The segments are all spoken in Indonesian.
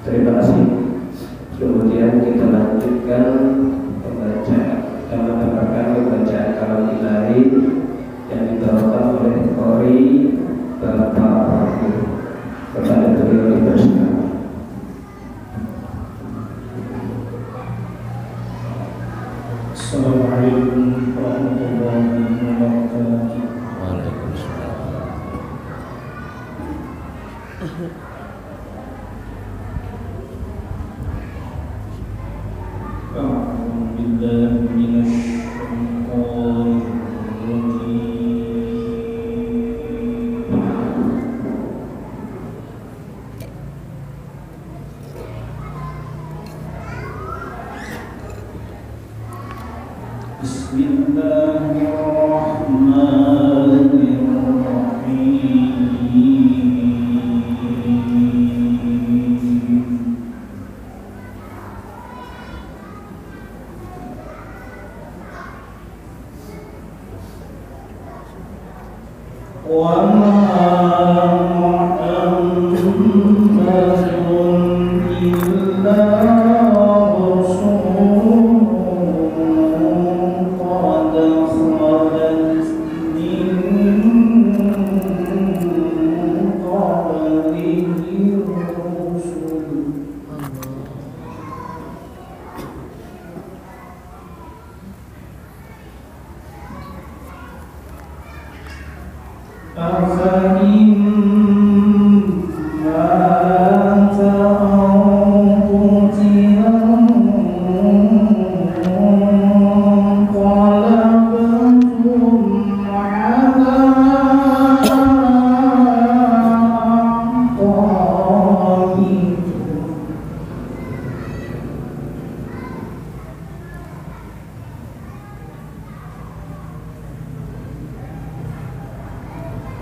Terima kasih. Kemudian kita lanjutkan pembacaan kalam ilahi yang dibawakan oleh Qori Bapak kepada beliau dipersilakan. Assalamualaikum warahmatullahi wabarakatuh. Waalaikumsalam. A'udzu billahi minasy syaithanir rajim. Bismillahirrahmanirrahim. Wa ma Muhammadun illa rasulun qad khalat min qablihi rusul. أفإن مات أو قتل انقلبتم على أعقابكم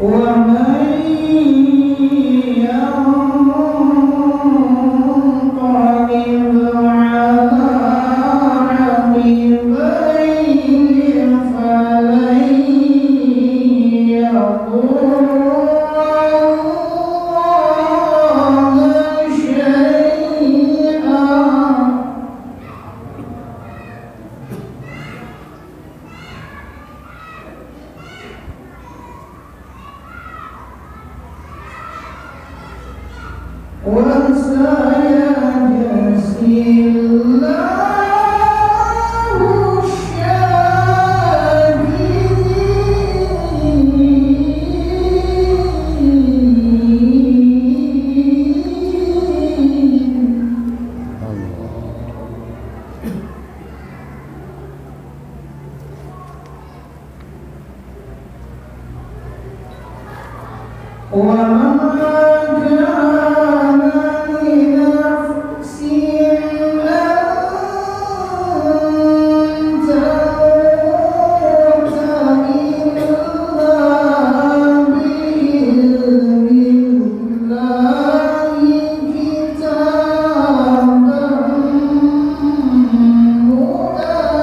ومن ينقلب على عقبيه فلن يضر الله شيئا وسيجزي الله الشاكرين. وما كان لنفس أن تموت إلا بإذن الله كتابا مؤجلا.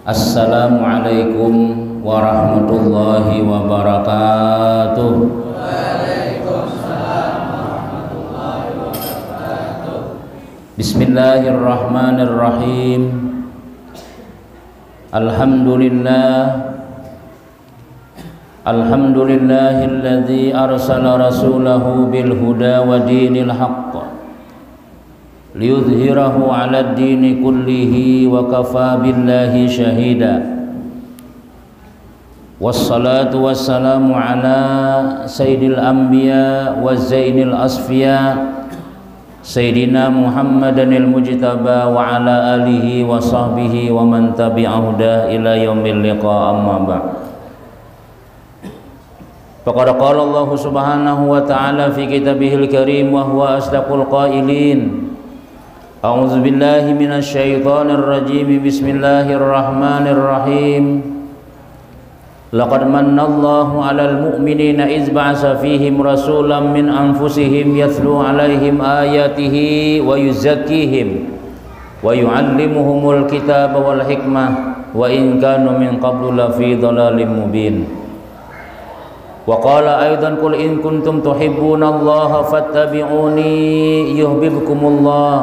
Assalamualaikum warahmatullahi wabarakatuh. Bismillahirrahmanirrahim. Alhamdulillahilladzi arsala rasulahu bil huda wa dinil haqq liyudhhirahu 'alad dini kullihi wa kafaa billahi syahida. Wassalatu wassalamu ala sayyidil anbiya wa zainil asfiya Sayyidina Muhammadanil Mujtaba wa ala alihi wa sahbihi wa man tabi'ahu ila yaumil liqa, amma ba'd. Faqad qala Allah subhanahu wa ta'ala fi kitabihil karim wa huwa asdaqul qailin. A'udzu billahi minasy syaithanir rajim. Bismillahirrahmanirrahim. Laqad mannallahu 'alal mu'minina idz ba'atsa fihim rasulan min anfusihim yatlu 'alaihim ayatihi wa yuzakkihim wa yu'allimuhumul kitaba wal hikmah wa in kanu min qablu lafi dhalalin mubin. Wa qala aidan qul in kuntum tuhibbunallaha fattabi'uni yuhibbukumullah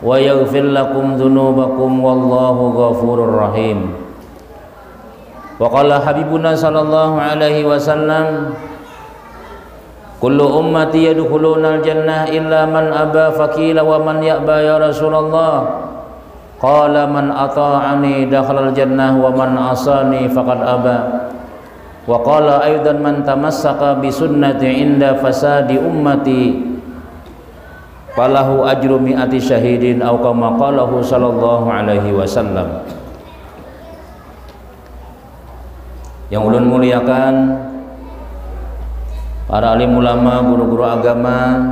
wa yaghfir lakum dzunubakum wallahu ghafurur rahim. Wa qala habibuna sallallahu alaihi wasallam kullu ummati yadkhuluna al-jannah illa man aba faqila wa man ya'ba ya Rasulullah qala man ata'ani dakhala al-jannah wa man asani faqad aba. Wa qala aidan man tamassaka bi sunnati inda fasadi ummati falahu ajru mi'ati syahidin aw kama qalahu sallallahu alaihi wasallam. Yang ulun muliakan para alim ulama, guru-guru agama,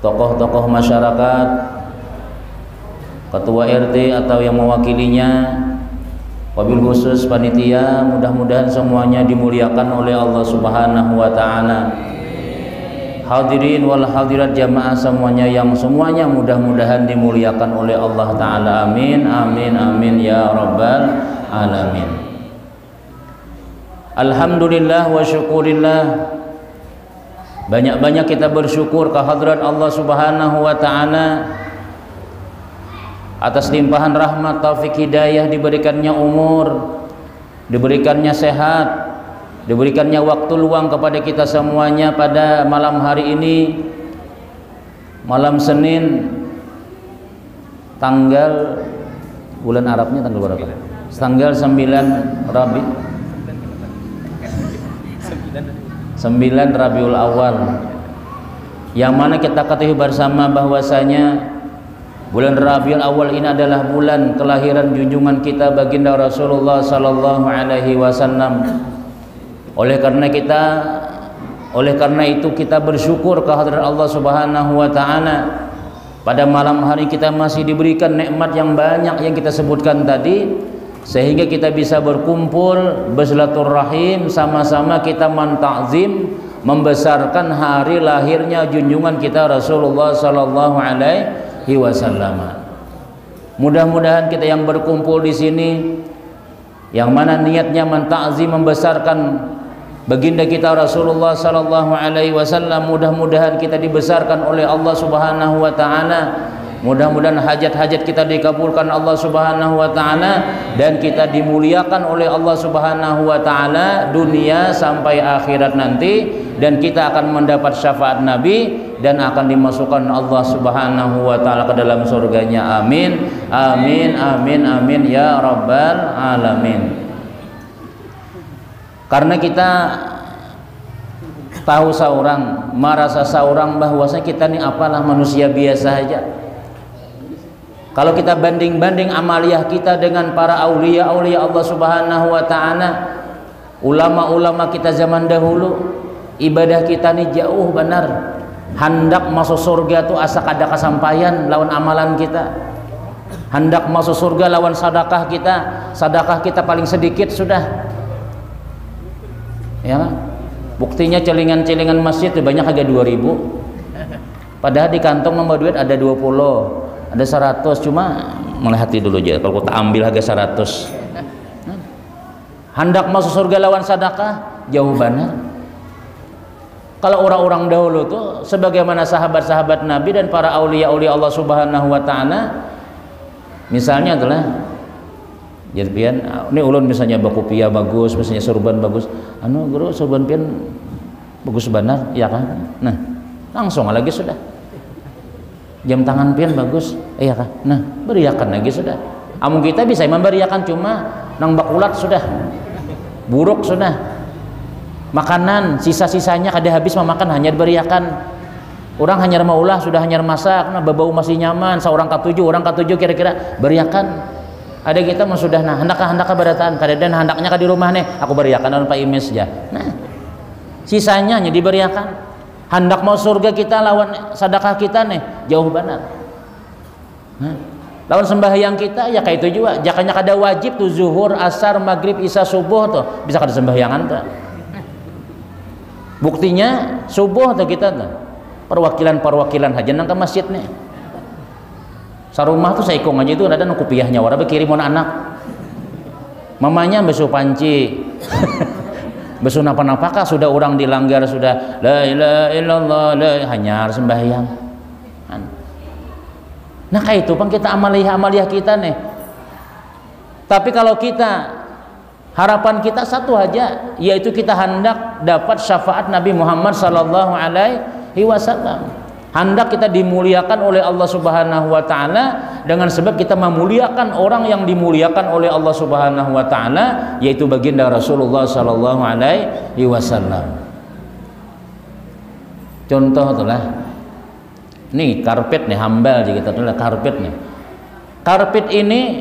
tokoh-tokoh masyarakat, ketua RT atau yang mewakilinya, wabil khusus panitia, mudah-mudahan semuanya dimuliakan oleh Allah Subhanahu wa taala. Hadirin wal hadirat jamaah semuanya mudah-mudahan dimuliakan oleh Allah taala. Amin amin amin ya rabbal alamin. Alhamdulillah wa syukurillah. Banyak-banyak kita bersyukur kehadrat Allah Subhanahu wa taala atas limpahan rahmat, taufik, hidayah, diberikannya umur, diberikannya sehat, diberikannya waktu luang kepada kita semuanya pada malam hari ini, malam Senin, tanggal bulan Arabnya tanggal berapa? Tanggal 9 Rabiul Awal, yang mana kita ketahui bersama bahwasanya bulan Rabiul Awal ini adalah bulan kelahiran junjungan kita baginda Rasulullah sallallahu alaihi wasallam. Oleh karena itu kita bersyukur kehadirat Allah Subhanahu wa taala. Pada malam hari kita masih diberikan nikmat yang banyak yang kita sebutkan tadi, sehingga kita bisa berkumpul, bersilaturahim, sama-sama kita mentakzim, membesarkan hari lahirnya junjungan kita Rasulullah sallallahu alaihi wasallam. Mudah-mudahan kita yang berkumpul di sini, yang mana niatnya mentakzim, membesarkan baginda kita Rasulullah sallallahu alaihi wasallam, mudah-mudahan kita dibesarkan oleh Allah Subhanahu wa taala. Mudah-mudahan hajat-hajat kita dikabulkan Allah Subhanahu wa taala dan kita dimuliakan oleh Allah Subhanahu wa taala dunia sampai akhirat nanti, dan kita akan mendapat syafaat Nabi dan akan dimasukkan Allah Subhanahu wa taala ke dalam surganya. Amin amin amin amin ya rabbal alamin. Karena kita tahu seorang, merasa seorang bahwasanya kita ini apalah manusia biasa aja. Kalau kita banding-banding amaliyah kita dengan para aulia-aulia Allah Subhanahu wa taala, ulama-ulama kita zaman dahulu, ibadah kita ini jauh benar. Hendak masuk surga tuh asa kada kesampaian lawan amalan kita. Hendak masuk surga lawan sedekah kita paling sedikit sudah. Ya. Buktinya celingan-celingan masjid itu banyak harga 2000. Padahal di kantong nomor duit ada 20, ada 100, cuma melihati dulu aja. Kalau kita ambil harga 100. Hendak masuk surga lawan sedekah, jauh benar. Kalau orang-orang dahulu tuh sebagaimana sahabat-sahabat Nabi dan para aulia-aulia Allah Subhanahu wa taala, misalnya adalah jadi pian ini ulun misalnya bakupia bagus, misalnya sorban bagus, anu guru sorban pian bagus benar, ya kan? Nah, langsung lagi sudah. Jam tangan pian bagus, iya kan? Nah, beriakan lagi sudah. Amun kita bisa memberiakan cuma nang bakulat sudah. Buruk sudah. Makanan sisa-sisanya kada habis memakan hanya diberiakan. Orang hanya maulah sudah hanya masak, nah bau masih nyaman, seorang katujuh, orang katujuh kira-kira beriakan. Ada kita mah sudah nah hendak barataan, kadang hendaknya ka di rumah nih, aku beriakan lawan Pak Imis ya. Nah, sisanya hanya diberiakan. Hendak mau surga kita lawan sedekah kita nih, jauh benar. Nah, lawan sembahyang kita ya kayak itu juga. Jakanya kada wajib tuh zuhur, asar, maghrib, isya, subuh tuh bisa kada sembahyangan tuh. Buktinya subuh tuh kita tuh perwakilan haja nang ke masjid nih. Sarumah tuh saikong aja itu ada nang kupiahnya wara kirim anak. Mamanya besu panci. Besu napa-napakah sudah orang dilanggar sudah la ilaha illallah la hanyar sembahyang. Nah kayak itu pang kita amaliyah kita nih. Tapi kalau kita harapan kita satu aja, yaitu kita hendak dapat syafaat Nabi Muhammad sallallahu alaihi wasallam. Hendak kita dimuliakan oleh Allah Subhanahu wa taala dengan sebab kita memuliakan orang yang dimuliakan oleh Allah Subhanahu wa taala, yaitu baginda Rasulullah sallallahu alaihi wasallam. Contoh itulah nih karpet nih hambal kita itulah karpet nih. Karpet ini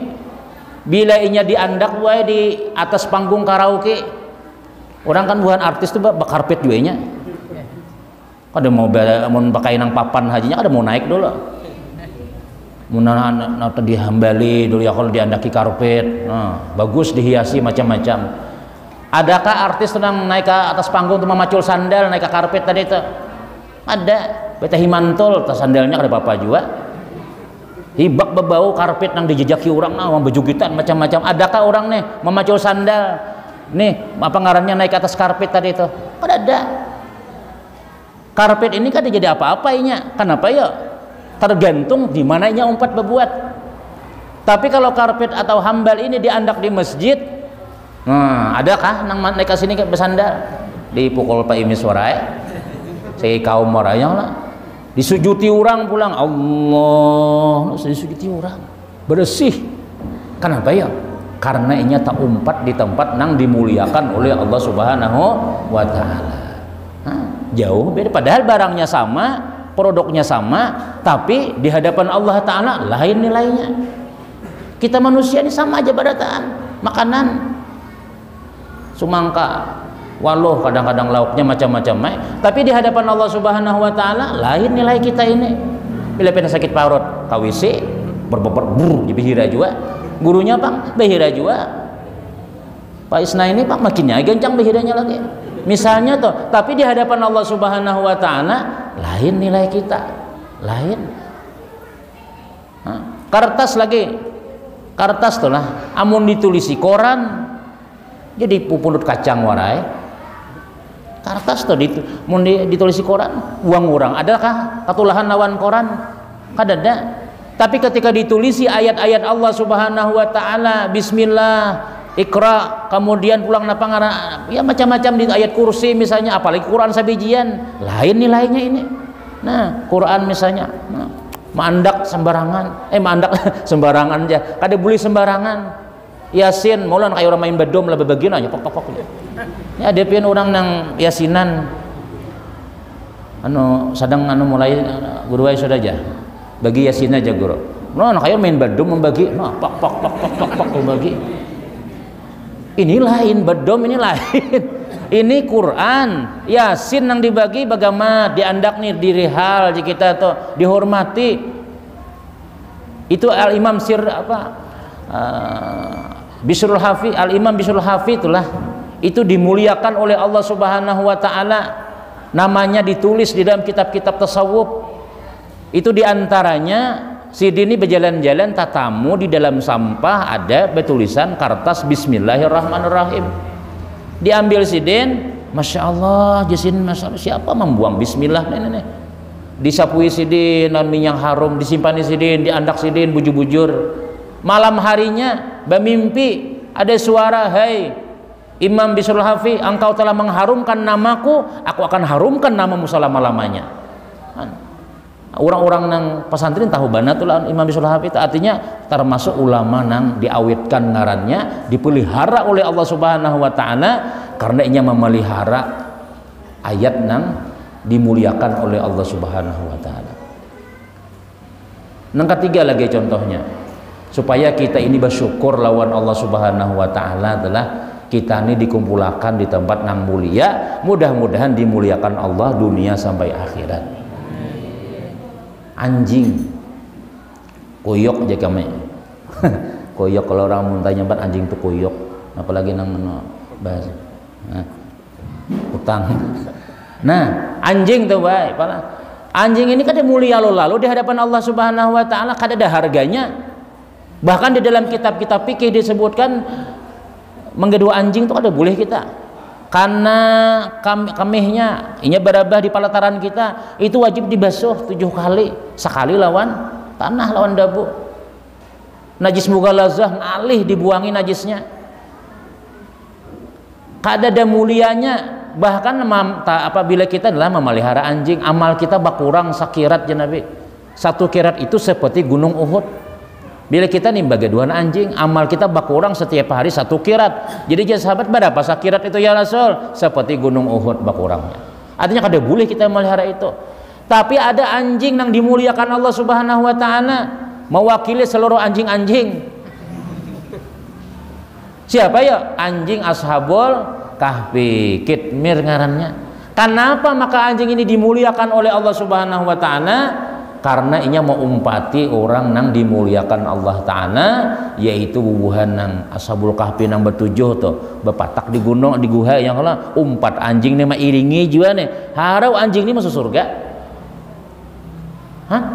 bila inya diandak wae di atas panggung karaoke, orang kan bukan artis tuh bakarpet juga nya. Kada mau pakai nang papan hajinya kada mau naik dulu. Mun nanti dihambali dulu ya kalau diandaki karpet. Nah, bagus dihiasi macam-macam. Adakah artis nang naik ke atas panggung tuh memacul sandal naik ke karpet tadi itu? Ada. Beta himantol tas sandalnya kada apa-apa juga. Hibak bebau karpet nang dijejaki orang nah bejugitan macam-macam. Adakah orang nih memacul sandal nih apa ngarannya naik ke atas karpet tadi itu? Kada ada. Karpet ini kada jadi apa-apa inya. Kenapa ya? Tergantung di mana inya umpat berbuat. Tapi kalau karpet atau hambal ini diandak di masjid, nah adakah nang naik ke sini bersandal? Dipukul Pak Imis warai. Saya kaum warayang lah. Disujuti orang pulang Allah disujuti orang bersih. Kenapa ya? Karena inya tak umpat di tempat nang dimuliakan oleh Allah Subhanahu wa taala. Jauh beda padahal barangnya sama, produknya sama, tapi di hadapan Allah taala lain nilainya. Kita manusia ini sama aja barataan, makanan sumangka walau kadang-kadang lauknya macam-macam, tapi di hadapan Allah Subhanahu wa taala lain nilai kita ini. Bila pernah sakit parut KWC berber dibihira juga. Gurunya Pak behira juga. Pak Isna ini Pak makinnya gencang behiranya lagi. Misalnya tuh, tapi di hadapan Allah Subhanahu wa taala lain nilai kita. Lain. Kertas lagi. Kertas tuh lah amun ditulisi koran jadi pupunut kacang warai. Kertas tuh ditulisi koran uang orang adakah katulahan lawan koran kada ada. Tapi ketika ditulisi ayat-ayat Allah Subhanahu wa taala bismillah Iqra kemudian pulang napa ngara ya macam-macam di ayat kursi misalnya apalagi Quran sabijian lain nilainya ini. Nah Quran misalnya mandak sembarangan mandak sembarangan aja kada boleh sembarangan. Yasin maulan kayak orang main bedom lah bebagian aja pok ya ada pian orang nang yasinan sedang mulai guru ay sudah aja bagi yasin aja guru kayak main bedom membagi pak membagi ini lain bedom ini lain ini Quran yasin yang dibagi bagaimana diandak nih dirihal jika kita tuh dihormati itu al-imam sir apa Bisrul Hafi, Al-Imam Bisrul Hafi itulah itu dimuliakan oleh Allah Subhanahu wa taala. Namanya ditulis di dalam kitab-kitab tasawuf. Itu diantaranya Sidin ini berjalan-jalan tatamu di dalam sampah ada bertulisan kertas Bismillahirrahmanirrahim. Diambil Sidin, Masya Allah, Jasin, Masya Allah, siapa membuang Bismillah nih. Disapui Sidin, minyak harum, disimpan Sidin, diandak Sidin, bujur-bujur. Malam harinya bermimpi ada suara, "Hai Imam Bisrul Hafi, engkau telah mengharumkan namaku, aku akan harumkan namamu selama-lamanya." Orang-orang nang pesantren tahu banget tuh Imam Bisrul Hafi, artinya termasuk ulama nang diawetkan ngarannya, dipelihara oleh Allah Subhanahu wa taala karena ia memelihara ayat nang dimuliakan oleh Allah Subhanahu wa taala. Nang ketiga lagi contohnya, supaya kita ini bersyukur lawan Allah Subhanahu wa taala adalah kita ini dikumpulkan di tempat nang mulia, mudah-mudahan dimuliakan Allah dunia sampai akhirat. Anjing koyok aja kami koyok, kalau orang muntah nyambat anjing tuh koyok, apalagi nang bahasa utang. Nah, anjing tuh baik, anjing ini kan mulia lalu di hadapan Allah Subhanahu wa taala, kada ada harganya. Bahkan di dalam kitab-kitab fikih disebutkan menggedua anjing itu ada boleh kita, karena kamihnya inya berabah di pelataran kita itu wajib dibasuh 7 kali, sekali lawan tanah, lawan dabu. Najis mughalazah ngalih dibuangi najisnya, kada ada mulianya. Bahkan apabila kita adalah memelihara anjing, amal kita berkurang sakirat ya Nabi. 1 kirat itu seperti gunung Uhud. Bila kita nih bagaduan anjing, amal kita berkurang setiap hari 1 kirat. Jadi ya sahabat, berapa sakirat itu ya Rasul? Seperti gunung Uhud berkurangnya. Artinya kada boleh kita melihara itu. Tapi ada anjing yang dimuliakan Allah Subhanahu wa taala, mewakili seluruh anjing-anjing. Siapa ya? Anjing Ashabul Kahfi, Kitmir ngarannya. Kenapa maka anjing ini dimuliakan oleh Allah Subhanahu wa taala? Karena inya mau umpati orang nang dimuliakan Allah taala, yaitu bubuhan nang Ashabul Kahfi nang bertujuh tuh bepatak di gunung di guha yang kala umpat anjing nih mah iringi juga nih harau anjing ini masuk surga.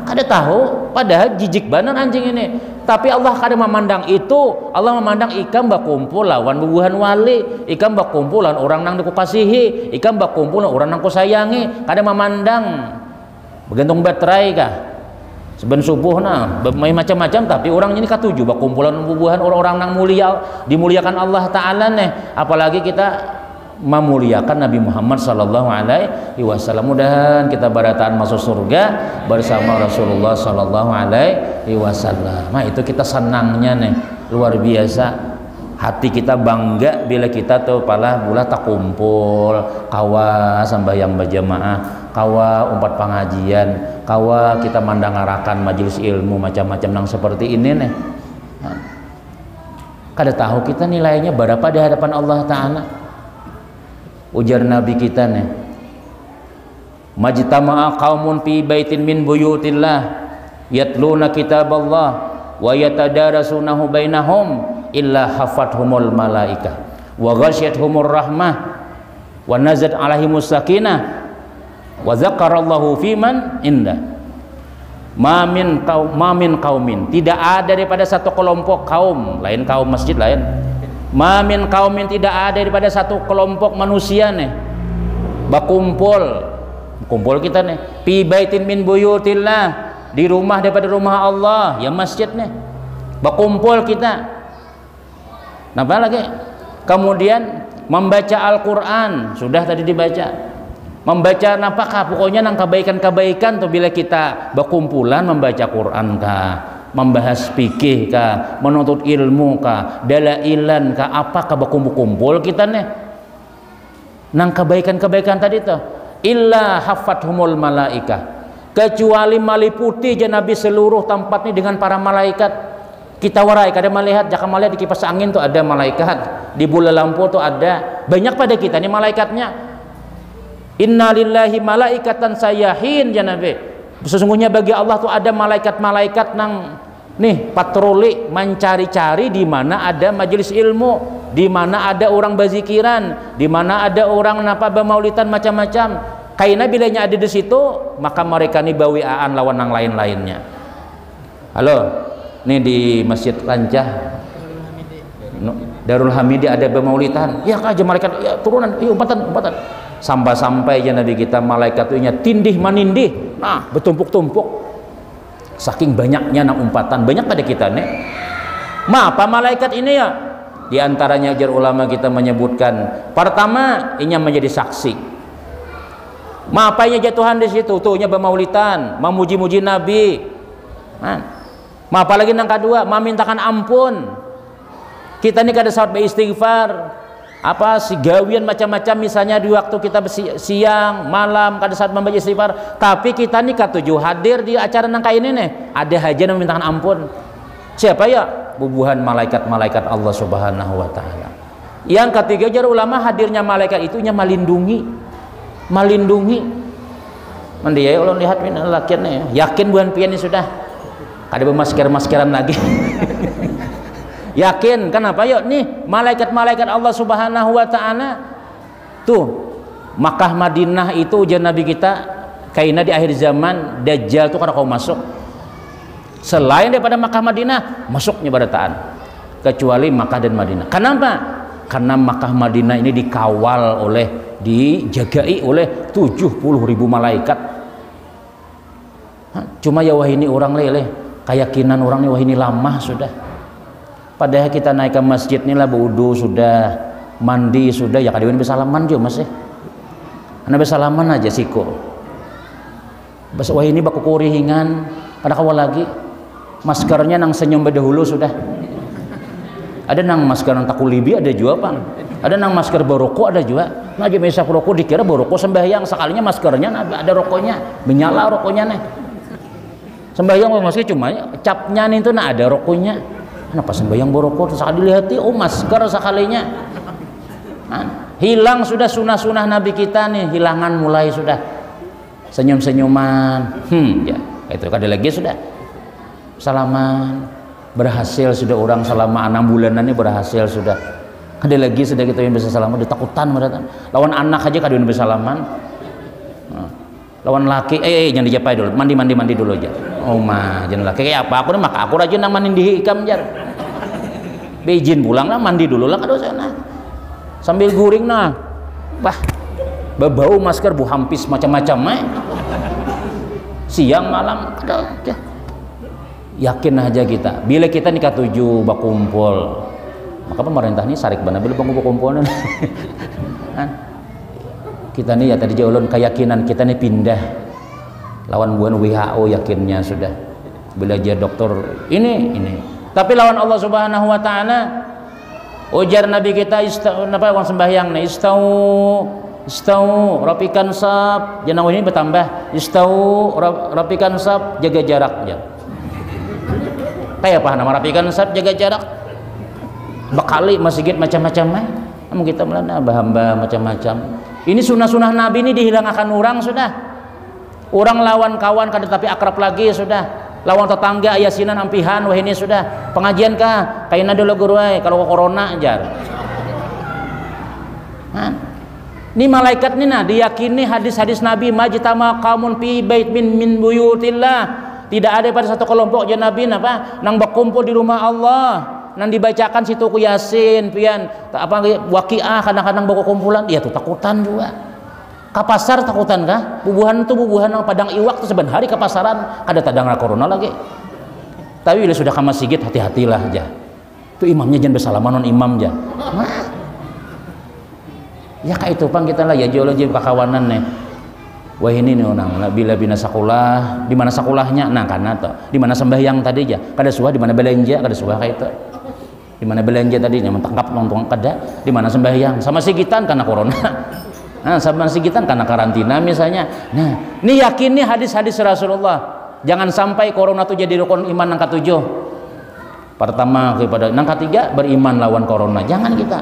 Kada tahu, padahal jijik banar anjing ini, tapi Allah kada memandang itu. Allah memandang ikam bakumpul lawan bubuhan wali, ikam bakumpul lawan orang nang dikasihi, ikam bakumpul lawan orang nang kusayangi, kada memandang bergantung baterai kah seben subuh nah macam-macam. Tapi orang ini katuju kumpulan bubuhan orang-orang nang mulia, dimuliakan Allah taala nih, apalagi kita memuliakan Nabi Muhammad sallallahu alaihi wasallam. Mudahan kita barataan masuk surga bersama Rasulullah sallallahu alaihi wasallam. Nah, itu kita senangnya nih luar biasa. Hati kita bangga bila kita tuh pala bulah tak kumpul kawa sembahyang berjamaah, kawa umpat pengajian, kawa kita mandangarakan majelis ilmu macam-macam nang seperti ini nih. Kada tahu kita nilainya berapa di hadapan Allah taala. Ujar Nabi kita nih, majtama'a qaumun fi baitin min buyutillah yatluna kitaballah wa yatadarasunahu bainahum illa hafathumul malaikah wa ghasyiyatuhumur rahmah wa nazat alaihimus sakinah wa zakarallahu fiman inda. Mamin kaumin, tidak ada daripada satu kelompok kaum, lain kaum masjid lain. Mamin kaumin, tidak ada daripada satu kelompok manusia nih kumpul kita nih fi baitin min buyutillah, di rumah daripada rumah Allah ya masjid nih berkumpul kita. Napa lagi? Kemudian membaca Al-Quran, sudah tadi dibaca. Membaca napakah pokoknya nang kebaikan-kebaikan tuh bila kita berkumpulan membaca Quran kah, membahas fikih kah, menuntut ilmu kah, dalailan kah, apakah berkumpul-kumpul kita nih nang kebaikan-kebaikan tadi tuh. Illa hafathumul malaikah, kecuali meliputi Nabi seluruh tempat ini dengan para malaikat. Kita warai kada melihat, jangan melihat di kipas angin tuh ada malaikat, di bola lampu tuh ada, banyak pada kita nih malaikatnya. Innalillahi malaikatan sayyahin ya Nabi. Sesungguhnya bagi Allah tuh ada malaikat-malaikat nang nih patroli mencari-cari di mana ada majelis ilmu, di mana ada orang berzikiran, di mana ada orang napa bermaulidan macam-macam. Kaina bilanya ada di situ, maka mereka nih bawiaan lawan yang lain-lainnya. Halo, nih di Masjid Rancah Darul Hamidi ada bermaulidan, ya aja malaikat ya, turunan, iya umpatan sampai ya Nabi kita malaikat itu tindih manindih, nah bertumpuk-tumpuk saking banyaknya nang umpatan, banyak pada kita nih. Apa malaikat ini ya? Di antaranya ajar ulama kita menyebutkan pertama ini menjadi saksi. Apanya jatuhan di situ tuhnya bermaulidan, memuji-muji Nabi. Apa lagi nang kedua, memintakan ampun. Kita ini kada saat beristighfar, apa sigawian macam-macam, misalnya di waktu kita siang malam kada saat membaca istighfar, tapi kita ini katuju hadir di acara nang kayak ini nih, ada hajat memintakan ampun. Siapa ya? Bubuhan malaikat-malaikat Allah Subhanahu wa taala. Yang ketiga jar ulama, hadirnya malaikat itu melindungi. Mandi ya Allah lihat ini lakiannya, yakin bukan pian ini sudah kada bermasker-maskeran lagi. Yakin, kenapa yuk nih malaikat-malaikat Allah Subhanahu wa taala tuh. Makkah Madinah itu ujian Nabi kita kaina di akhir zaman Dajjal tuh kada kau masuk selain daripada Makkah Madinah masuknya barataan, kecuali Makkah dan Madinah. Kenapa? Karena Makkah Madinah ini dikawal dijagai oleh 70.000 malaikat. Cuma ya wah ini orang leleh keyakinan orang nih wah ini lama sudah. Padahal kita naik ke masjid nih lah, berwudu sudah, mandi sudah, ya kadang bersalaman juga mas ya. Anda bersalaman aja siko. Wah ini baku kurihingan, pada kawal lagi. Maskernya nang senyum dahulu sudah. Ada nang masker nang takulibi ada juga bang. Ada nang masker boroko ada juga. Nah aja bisa rokok dikira boroko sembahyang, sekalinya maskernya ada rokoknya, menyala rokoknya nih. Sembahyang masker cuma capnya nih itu ada rokoknya. Kenapa sembahyang boroko terus dilihat oh masker sekalinya. Hilang sudah sunah-sunah Nabi kita nih, hilangan mulai sudah. Senyum-senyuman. Ya, itu kada lagi sudah. Salaman. Berhasil sudah orang selama 6 bulanan ini berhasil sudah. Kada lagi sudah kita yang bisa salaman, ditakutan mereka. Lawan anak aja kada bisa salaman. Lawan laki jangan dijapai dulu, mandi dulu aja. Oh mah jangan laki kayak apa aku nih, maka aku rajin nang mandi hikam jar. Beijin pulang lah mandi dulu lah kada sana. Sambil guring nah. Bah. Bau masker bu hampis macam-macam siang malam kada. Yakin aja kita. Bila kita nikah 7 bakumpul. Maka pemerintah ini sarik benar bila bangku bakumpul. Kita nih ya tadi jauhlon keyakinan kita nih pindah lawan buan WHO yakinnya sudah belajar dokter ini tapi lawan Allah Subhanahu wa taala ujar Nabi kita napa wong sembahyang nih istau rapikan saf jangan ini bertambah istau rapikan saf jaga jarak ya kayak apa nama rapikan saf jaga jarak bekali masjid macam-macam namun kita melana hamba macam-macam. Ini sunah-sunah Nabi ini dihilangkan orang sudah. Orang lawan kawan kada tapi akrab lagi sudah. Lawan tetangga ayasinan ampihan wah ini sudah. Pengajian kah? Kaina dulu guru kalau corona ajar. Ini malaikat nih nah diyakini hadis-hadis Nabi majtama qaumun fi bait min buyutillah. Tidak ada pada satu kelompok aja Nabi napa nang berkumpul di rumah Allah. Nang dibacakan situ ku Yasin pian apa Waqiah kadang-kadang bawa kumpulan dia tuh takutan juga ke pasar takutan kah bubuhan nang padang iwak tuh sebenarnya hari ke pasaran kada tadang corona lagi tapi bila sudah ke masjid hati-hatilah aja tuh imamnya jangan bersalaman non imam aja ya kayak itu pang kita lah ya geologi kakawanan nih wah ini nih orang bila bina sakulah di mana sakulahnya nah karena tuh di mana sembahyang tadi aja kada suah di mana belanja kada suah kayak itu di mana belanja tadinya mentangkap nongtong kada di mana sembahyang sama sigitan karena corona nah sama sigitan karena karantina misalnya nah ini yakin nih hadis-hadis Rasulullah jangan sampai corona itu jadi rukun iman yang ke-7 pertama kepada yang ke-3 beriman lawan corona jangan kita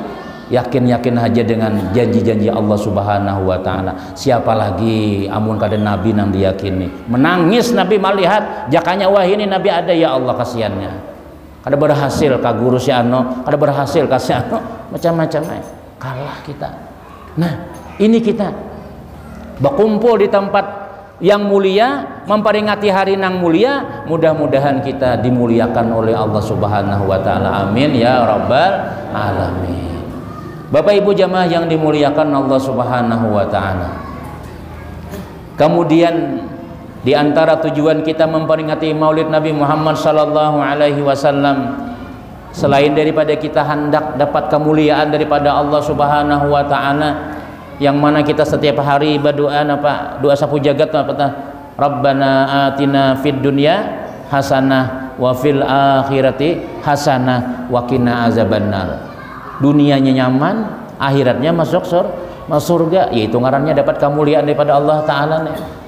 yakin aja dengan janji-janji Allah Subhanahu wa taala siapa lagi amun kada nabi nang diyakini menangis Nabi melihat jakanya wah ini Nabi ada ya Allah kasihannya ada berhasil ka guru si ano, ada berhasil ka si ano, macam-macam kalah kita. Nah, ini kita berkumpul di tempat yang mulia, memperingati hari nang mulia. Mudah-mudahan kita dimuliakan oleh Allah Subhanahu wa taala. Amin ya rabbal alamin. Bapak Ibu jamaah yang dimuliakan Allah Subhanahu wa taala. Kemudian di antara tujuan kita memperingati Maulid Nabi Muhammad sallallahu alaihi wasallam, selain daripada kita hendak dapat kemuliaan daripada Allah Subhanahu wa taala, yang mana kita setiap hari berdoa apa? Doa sapu jagat apa tah? Rabbana atina fid dunya hasanah wa fil akhirati hasanah wa qina azabannar. Dunianya nyaman, akhiratnya masuk surga, yaitu ngarannya dapat kemuliaan daripada Allah taala.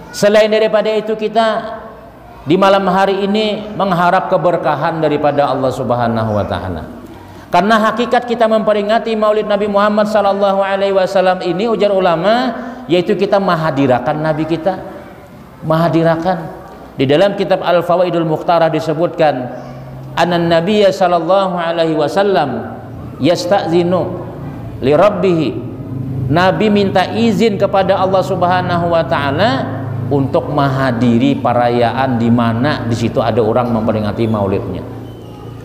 Selain daripada itu, kita di malam hari ini mengharap keberkahan daripada Allah Subhanahu wa taala. Karena hakikat kita memperingati Maulid Nabi Muhammad sallallahu alaihi wasallam ini, ujar ulama, yaitu kita mahadirakan Nabi kita. Mahadirakan. Di dalam kitab Al-Fawaidul Mukhtarah disebutkan, anan nabiyya sallallahu alaihi wasallam yasta'zinu li rabbih. Nabi minta izin kepada Allah Subhanahu wa taala untuk menghadiri perayaan di mana di situ ada orang memperingati maulidnya.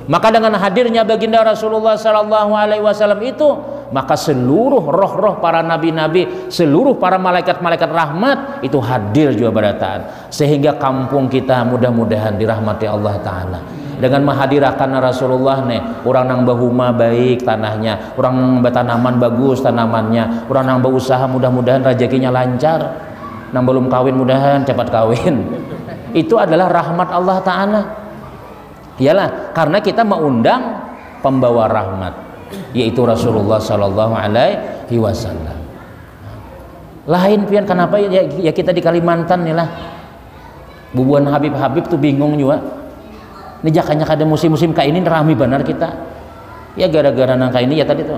Maka dengan hadirnya baginda Rasulullah sallallahu alaihi wasallam itu, maka seluruh roh-roh para nabi-nabi, seluruh para malaikat-malaikat rahmat itu hadir juga berataan, sehingga kampung kita mudah-mudahan dirahmati Allah taala. Dengan menghadirakan Rasulullah nih, orang nang bahuma baik tanahnya, orang nang bertanaman bagus tanamannya, orang nang berusaha mudah-mudahan rezekinya lancar, nang belum kawin mudahan cepat kawin. Itu adalah rahmat Allah taala. Iyalah, karena kita mengundang pembawa rahmat, yaitu Rasulullah sallallahu alaihi wasallam. Lain pian kenapa ya kita di Kalimantan nih lah. Bubuan Habib-habib tuh bingung juga. Ini jakanya kada musim-musim kayak ini rame benar kita. Ya gara-gara nang kayak ini ya tadi tuh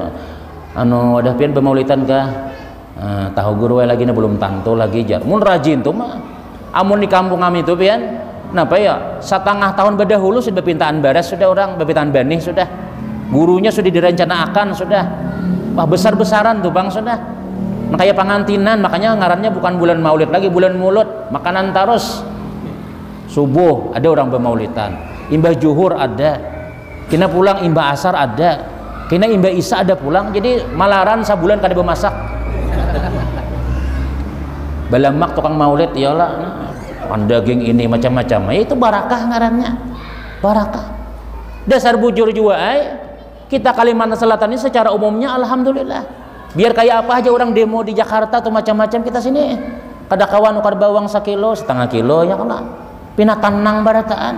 ada pian pemaulitan kah? Tahu guru lagi belum tanto lagi jar. Mun rajin tuh mah. Amun di kampung kami itu pian, kenapa ya? Setengah tahun berdahulu sudah pintaan baras, sudah orang berpintaan banih sudah. Gurunya sudah direncanakan sudah. Wah besar-besaran tuh bang sudah. Makanya pengantinan, makanya ngarannya bukan bulan Maulid lagi, bulan mulut, makanan terus. Subuh ada orang bermaulidan, imbah juhur ada, kena pulang imbah asar ada, kena imbah isya ada pulang. Jadi malaran sabulan kada bermasak. Balamak tukang maulid iyalah. Daging ini macam-macam, itu barakah ngarannya, barakah. Dasar bujur juga kita Kalimantan Selatan ini secara umumnya alhamdulillah, biar kayak apa aja orang demo di Jakarta atau macam-macam, kita sini kada kawan ukar bawang 1 kilo, setengah kilo ya kena pina tanang barataan.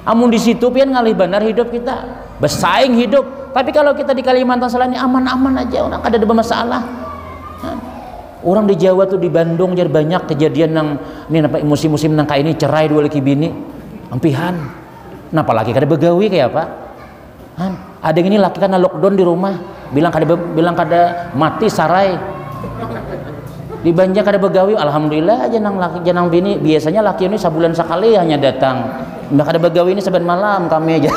Amun di situ pian ngalih benar hidup kita, bersaing hidup. Tapi kalau kita di Kalimantan Selatan ini aman-aman aja, orang kada ada bermasalah. Orang di Jawa tuh, di Bandung jadi banyak kejadian nang ini apa musim-musim nang kayak ini cerai 2 laki bini ampihan. Nah apalagi kada begawi kayak apa? Ada yang ini laki kan lockdown di rumah, bilang kada mati sarai. Di Banjar kada begawi, alhamdulillah aja nang laki janang bini. Biasanya laki ini sebulan sekali hanya datang. Mbak kada begawi ini saban malam kami aja.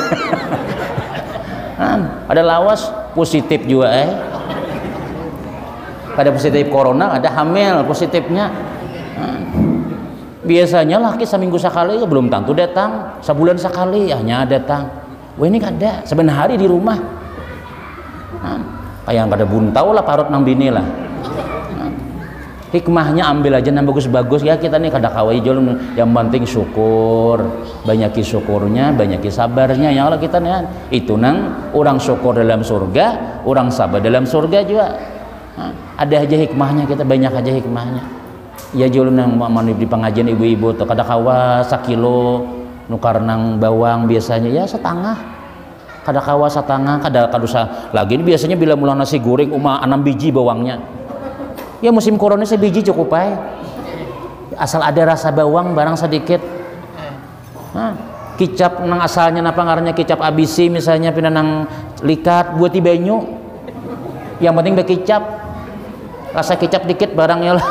Ada lawas positif juga Ada positif corona, ada hamil positifnya. Biasanya laki seminggu sekali belum tentu datang, sebulan sekali hanya datang. Wah ini kada, sebenarnya hari di rumah. Kayak kada buntau lah parut nang bini lah. Hikmahnya ambil aja yang bagus-bagus ya, kita nih kada kawai jolong, yang penting syukur, banyaki syukurnya, banyaki sabarnya ya Allah kita nih. Itu nang orang syukur dalam surga, orang sabar dalam surga juga. Ada aja hikmahnya, kita banyak aja hikmahnya. Ya jolong nang manip di pengajian ibu-ibu tuh kada kawa 1 kilo nukar nang bawang biasanya ya setengah. Kada kawa setengah, kada kadusa lagi ini biasanya bila mulang nasi goreng 6 biji bawangnya. Ya musim corona sebiji cukup asal ada rasa bawang barang sedikit. Kicap nang asalnya napa ngarannya kicap abisi misalnya pindah nang likat buat di banyu, yang penting bekicap rasa kicap dikit barangnya lah.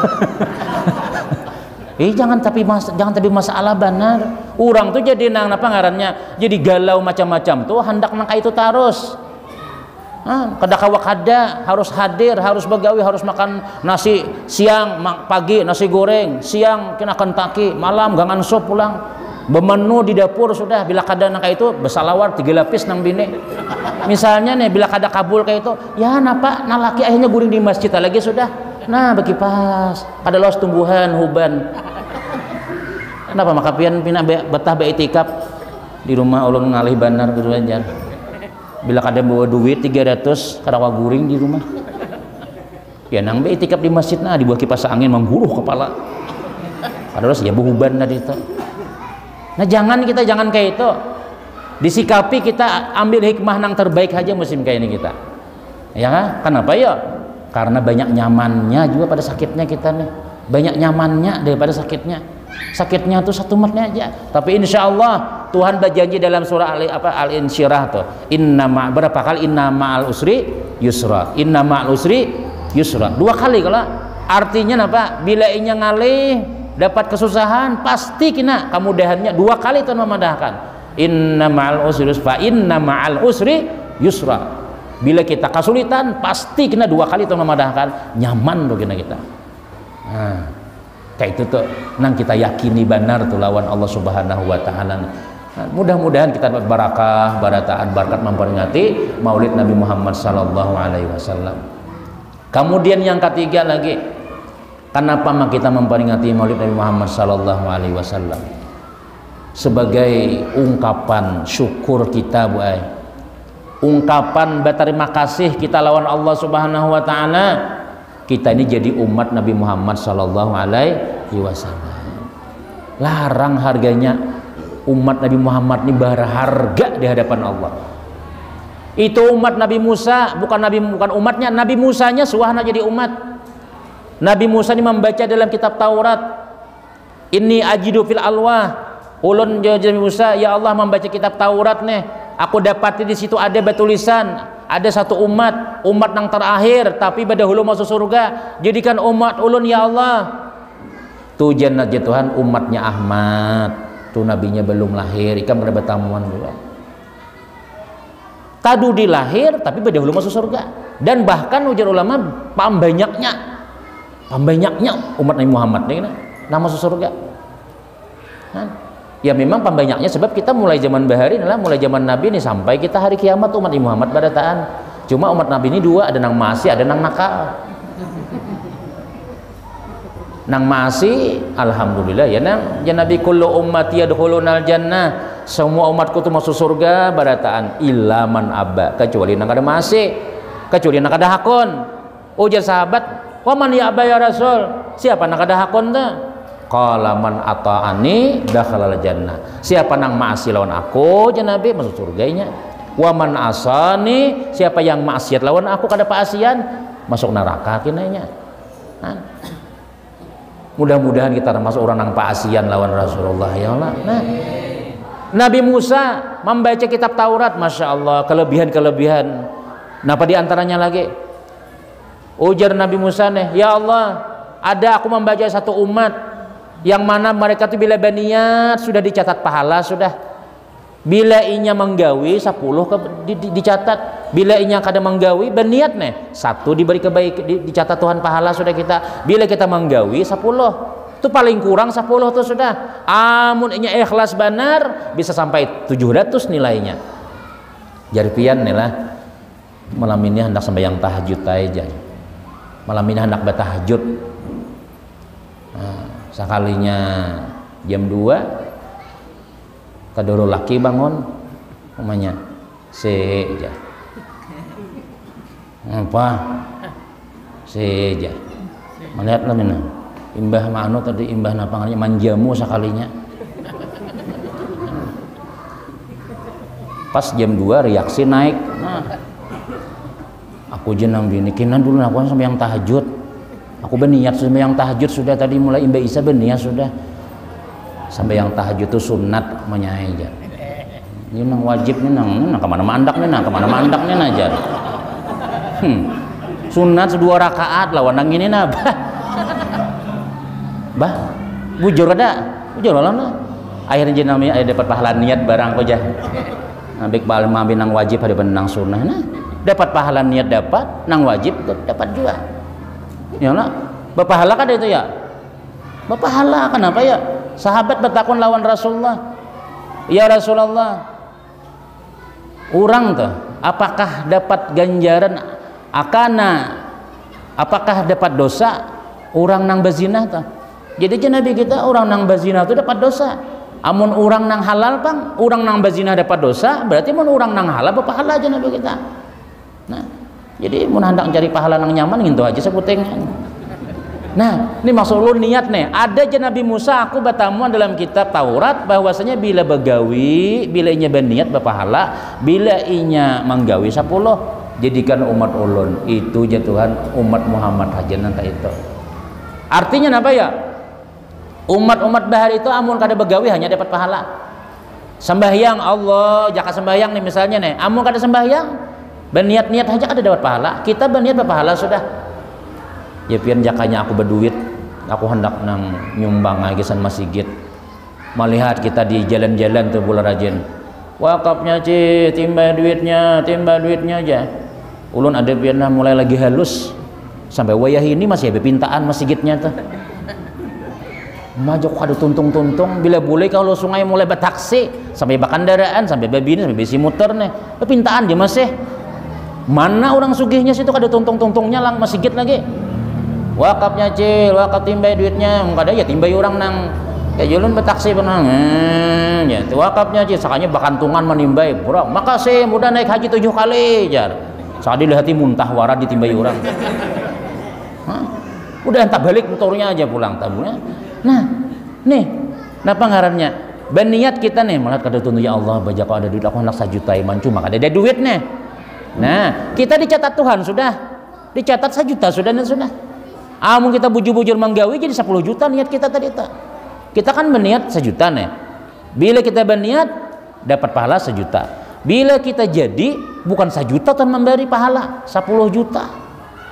Jangan tapi masalah benar. Orang tuh jadi nang napa ngarannya jadi galau macam-macam tuh hendak nang itu terus. Kada kawa kada harus hadir, harus begawi, harus makan nasi siang, pagi nasi goreng, siang kena kentaki, malam gangan sop pulang. Bermenu di dapur sudah, bila kada nang kayak itu besalawar 3 lapis nang bini. Misalnya nih bila kada kabul kayak itu, ya napa nalaki akhirnya guring di masjid lagi sudah. Nah bagi pas kada los tumbuhan huban. Kenapa maka pian pina betah baitikaf di rumah ulun ngalih banar gitu aja. Bila kada bawa duit 300 kada guring di rumah. Ya nang baitikaf di masjid nah dibuat kipas angin mengguluh kepala. Padahal ya buhuban tadi itu. Nah jangan kayak itu. Disikapi kita ambil hikmah nang terbaik aja musim kayak ini kita. Ya kan? Kenapa ya? Karena banyak nyamannya juga pada sakitnya kita nih. Banyak nyamannya daripada sakitnya. Sakitnya tuh satu matnya aja. Tapi insya Allah Tuhan berjanji dalam surah Al-Insyirah tuh. Berapa kali inna ma'al usri yusra. Inna ma'al usri yusra. 2 kali kalau artinya apa? Bila inya ngalih dapat kesusahan pasti kena kemudahannya 2 kali Tuhan memandahkan. Inna ma'al usri yusra. Inna ma'al usri yusra. Bila kita kesulitan pasti kena 2 kali Tuhan memandahkan. Nyaman tuh kena kita. Nah, kayak itu tuh nang kita yakini benar tuh lawan Allah Subhanahu wa taala. Nah, mudah-mudahan kita dapat barakah, barataan, berkat memperingati Maulid Nabi Muhammad sallallahu alaihi wasallam. Kemudian yang ketiga lagi, kenapa kita memperingati Maulid Nabi Muhammad sallallahu alaihi wasallam? Sebagai ungkapan syukur kita, Bu ay. Ungkapan berterima kasih kita lawan Allah Subhanahu wa taala. Kita ini jadi umat Nabi Muhammad sallallahu alaihi wasallam. Larang harganya umat Nabi Muhammad ini berharga di hadapan Allah. Itu umat Nabi Musa, bukan umatnya, Nabi Musanya suahana jadi umat. Nabi Musa ini membaca dalam kitab Taurat. Inni ajidu fil alwah. Ulun Nabi Musa, ya Allah membaca kitab Taurat nih. Aku dapati di situ ada tulisan, ada satu umat yang terakhir tapi dahulu masuk surga. Jadikan umat ulun ya Allah. Tu jannat Tuhan umatnya Ahmad. Tu nabinya belum lahir, ikan berdebat tamuan juga. Tadu dilahir tapi dahulu masuk surga. Dan bahkan ujar ulama pambanyaknya umat Nabi Muhammad nih nama masuk surga. Nah, ya memang pembanyaknya sebab kita mulai zaman bahari adalah mulai zaman Nabi ini sampai kita hari kiamat umat Nabi Muhammad barataan. Cuma umat Nabi ini 2, ada nang masih, ada nang nakal. Nang masih alhamdulillah ya nang ya Nabi kullu ummati yadkhulunal jannah. Semua umatku tuh masuk surga barataan illa man abba, kecuali nang ada masih, kecuali nang ada hakon. Ujar sahabat, "Wa man ya abba ya Rasul?" Siapa nang ada hakon tuh? Qala man ata'ani dakhalal jannah. Siapa nang maasi lawan aku ya Nabi masuk surganya. Wa man asani, siapa yang maksiat lawan aku kada paasian masuk neraka kinanya. Nah, mudah-mudahan kita termasuk orang nang paasian lawan Rasulullah ya Allah. Nah, Nabi Musa membaca kitab Taurat, masya Allah kelebihan-kelebihan. Napa diantaranya lagi? Ujar Nabi Musa nih, ya Allah ada aku membaca satu umat yang mana mereka itu bila berniat sudah dicatat pahala sudah. Bila inya menggawi 10 dicatat. Bila inya kada menggawi berniat nih 1 diberi dicatat Tuhan pahala sudah kita. Bila kita menggawi 10 itu paling kurang 10 tuh sudah. Amun inya ikhlas benar bisa sampai 700 nilainya. Jari pian nih lah. Malam ini hendak sembahyang tahajud aja. Malam ini hendak bertahajud. Nah, sekalinya jam 2 kadoro laki bangun namanya seja apa seja melihat lah mina imbah manu tadi imbah napangannya manjamu sekalinya pas jam 2 reaksi naik. Nah, aku jenang bini kinan dulu aku sampai yang tahajud. Aku berniat sampai yang tahajud sudah tadi mulai Mbak Isa berniat sudah sampai yang tahajud itu sunat menyai aja. Ini nang wajib nih nang kemana mandak nih nang kemana mandak nih aja. Sunat 2 rakaat lawan nang ini nah bah bujur lah nah. Akhirnya jenami dapat pahala niat barang ko jah. Nabik paling nang wajib ada benang sunnah nah. dapat pahala niat dapat, nang wajib dapat juga. Ya lah, berpahala kan itu ya? Berpahala kenapa ya? Sahabat bertakun lawan Rasulullah. Ya Rasulullah, orang tuh apakah dapat ganjaran apakah dapat dosa orang nang berzina tuh? Jadi Nabi kita orang nang berzina itu dapat dosa. Amun orang nang halal pang, orang nang berzina dapat dosa, berarti mun orang nang halal berpahala aja Nabi kita. Nah, jadi mun hendak cari pahala nang nyaman gitu aja sebuting. Nah, ini maksud lu niat nih. Ada aja Nabi Musa aku bertamuan dalam kitab Taurat bahwasanya bila begawi, bila inya berniat berpahala, bila inya menggawi 10 jadikan umat ulun. Itu ya Tuhan umat Muhammad haja nang itu. Artinya apa ya? Umat-umat bahar itu amun kada begawi hanya dapat pahala. Sembahyang Allah, jaka sembahyang nih misalnya nih, amun kada sembahyang, berniat-niat aja kada dapat pahala. Kita berniat berpahala sudah. Ya pian jakanya aku berduit, aku hendak nang nyumbang agisan masjid. Melihat kita di jalan-jalan tuh bulan rajin. Wakafnya timba duitnya aja. Ulun ada pian mulai lagi halus. Sampai wayah ini masih ada pintaan masjidnya tuh. Maju ada tuntung-tuntung bila boleh kalau sungai mulai bataksi sampai bakandaraan sampai babini sampai besi muter nih. Pintaan dia masih. Mana orang sugihnya situ ada tuntung-tuntungnya lang masjid lagi. Wakafnya wakaf timbai duitnya kada ya timbai orang nang kayak jalan betaksi pernah ya wakafnya sakanya bakantungan menimbai pura makasih mudah naik haji 7 kali jar saat dilihat muntah wara ditimbai orang. Udah entar balik motornya aja pulang tabunya. Nah nih napa ngarannya berniat kita nih melihat kada tunduk ya Allah baja kau ada duit aku hendak 1 juta iman cuma kada ada duit nih. Nah kita dicatat Tuhan sudah dicatat 1 juta sudah dan sudah. Amun kita bujur-bujur menggawi jadi 10 juta niat kita tadi itu. Kita kan berniat 1 juta nih. Bila kita berniat dapat pahala 1 juta. Bila kita jadi bukan 1 juta dan memberi pahala 10 juta.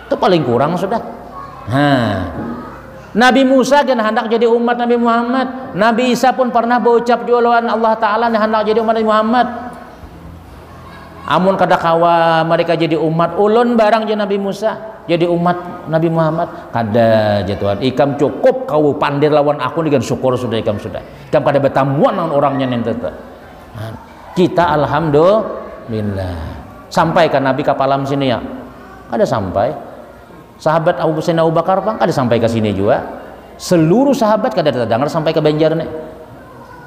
Itu paling kurang sudah. Nabi Musa kan hendak jadi umat Nabi Muhammad. Nabi Isa pun pernah berucap jualan Allah Ta'ala hendak jadi umat Nabi Muhammad. Amun kada kawa mereka jadi umat ulun barang je Nabi Musa jadi umat Nabi Muhammad kada je Tuhan ikam cukup kau pandir lawan aku dengan syukur sudah ikam kada bertamuan dengan orangnya nanti kita alhamdulillah sampai kan Nabi kapalam sini ya kada sampai sahabat Abu Bakar pang kada sampai ke sini juga seluruh sahabat kada terdengar sampai ke Banjarne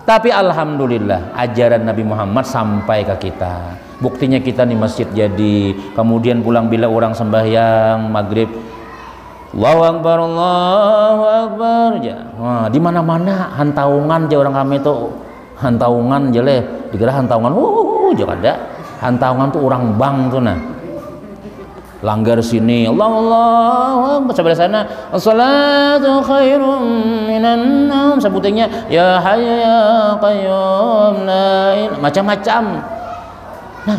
tapi alhamdulillah ajaran Nabi Muhammad sampai ke kita. Buktinya kita nih masjid jadi, kemudian pulang bila orang sembahyang maghrib, Allahu Akbar, ya. Wah, di mana-mana hantaungan je orang kami itu, hantaungan je leh, dikira hantaungan, je ada, hantaungan tuh orang bang tuh nah, langgar sini, Allahu Akbar sebelah sana, as-salatu khairum minan naum, sebutannya ya hayya ya qayyum, macam-macam. Nah,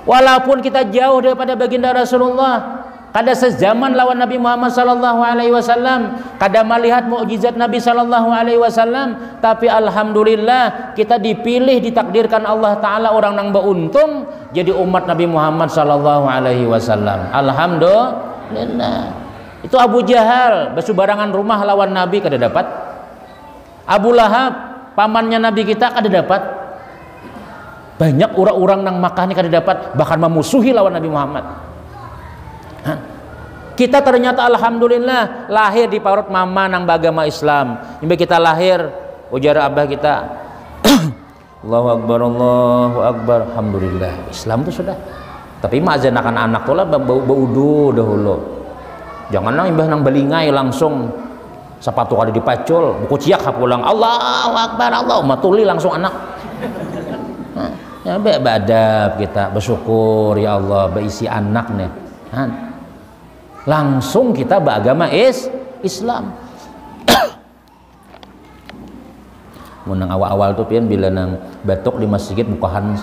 walaupun kita jauh daripada baginda Rasulullah, kada sezaman lawan Nabi Muhammad sallallahu alaihi wasallam, kada melihat mukjizat Nabi sallallahu alaihi wasallam, tapi alhamdulillah kita dipilih ditakdirkan Allah taala orang nang beruntung jadi umat Nabi Muhammad sallallahu alaihi wasallam. Alhamdulillah. Itu Abu Jahal bersubarangan rumah lawan Nabi kada dapat. Abu Lahab pamannya Nabi kita kada dapat. Banyak orang-orang nang makanya kada dapat bahkan memusuhi lawan Nabi Muhammad. Kita ternyata alhamdulillah lahir di parut mama nang beragama Islam. Imbe kita lahir ujar abah kita Allahu Akbar alhamdulillah Islam itu sudah. Tapi mazan anak-anak tuh lah baudu dahulu. Jangan nang imbah nang belingai langsung sepatu kada dipacul buku ciak pulang Allahu Akbar Allah matuli langsung anak. Ya beradab kita bersyukur ya Allah berisi anak nih langsung kita beragama Islam. Menang awal-awal tuh pian bila nang batuk di masjid bukahan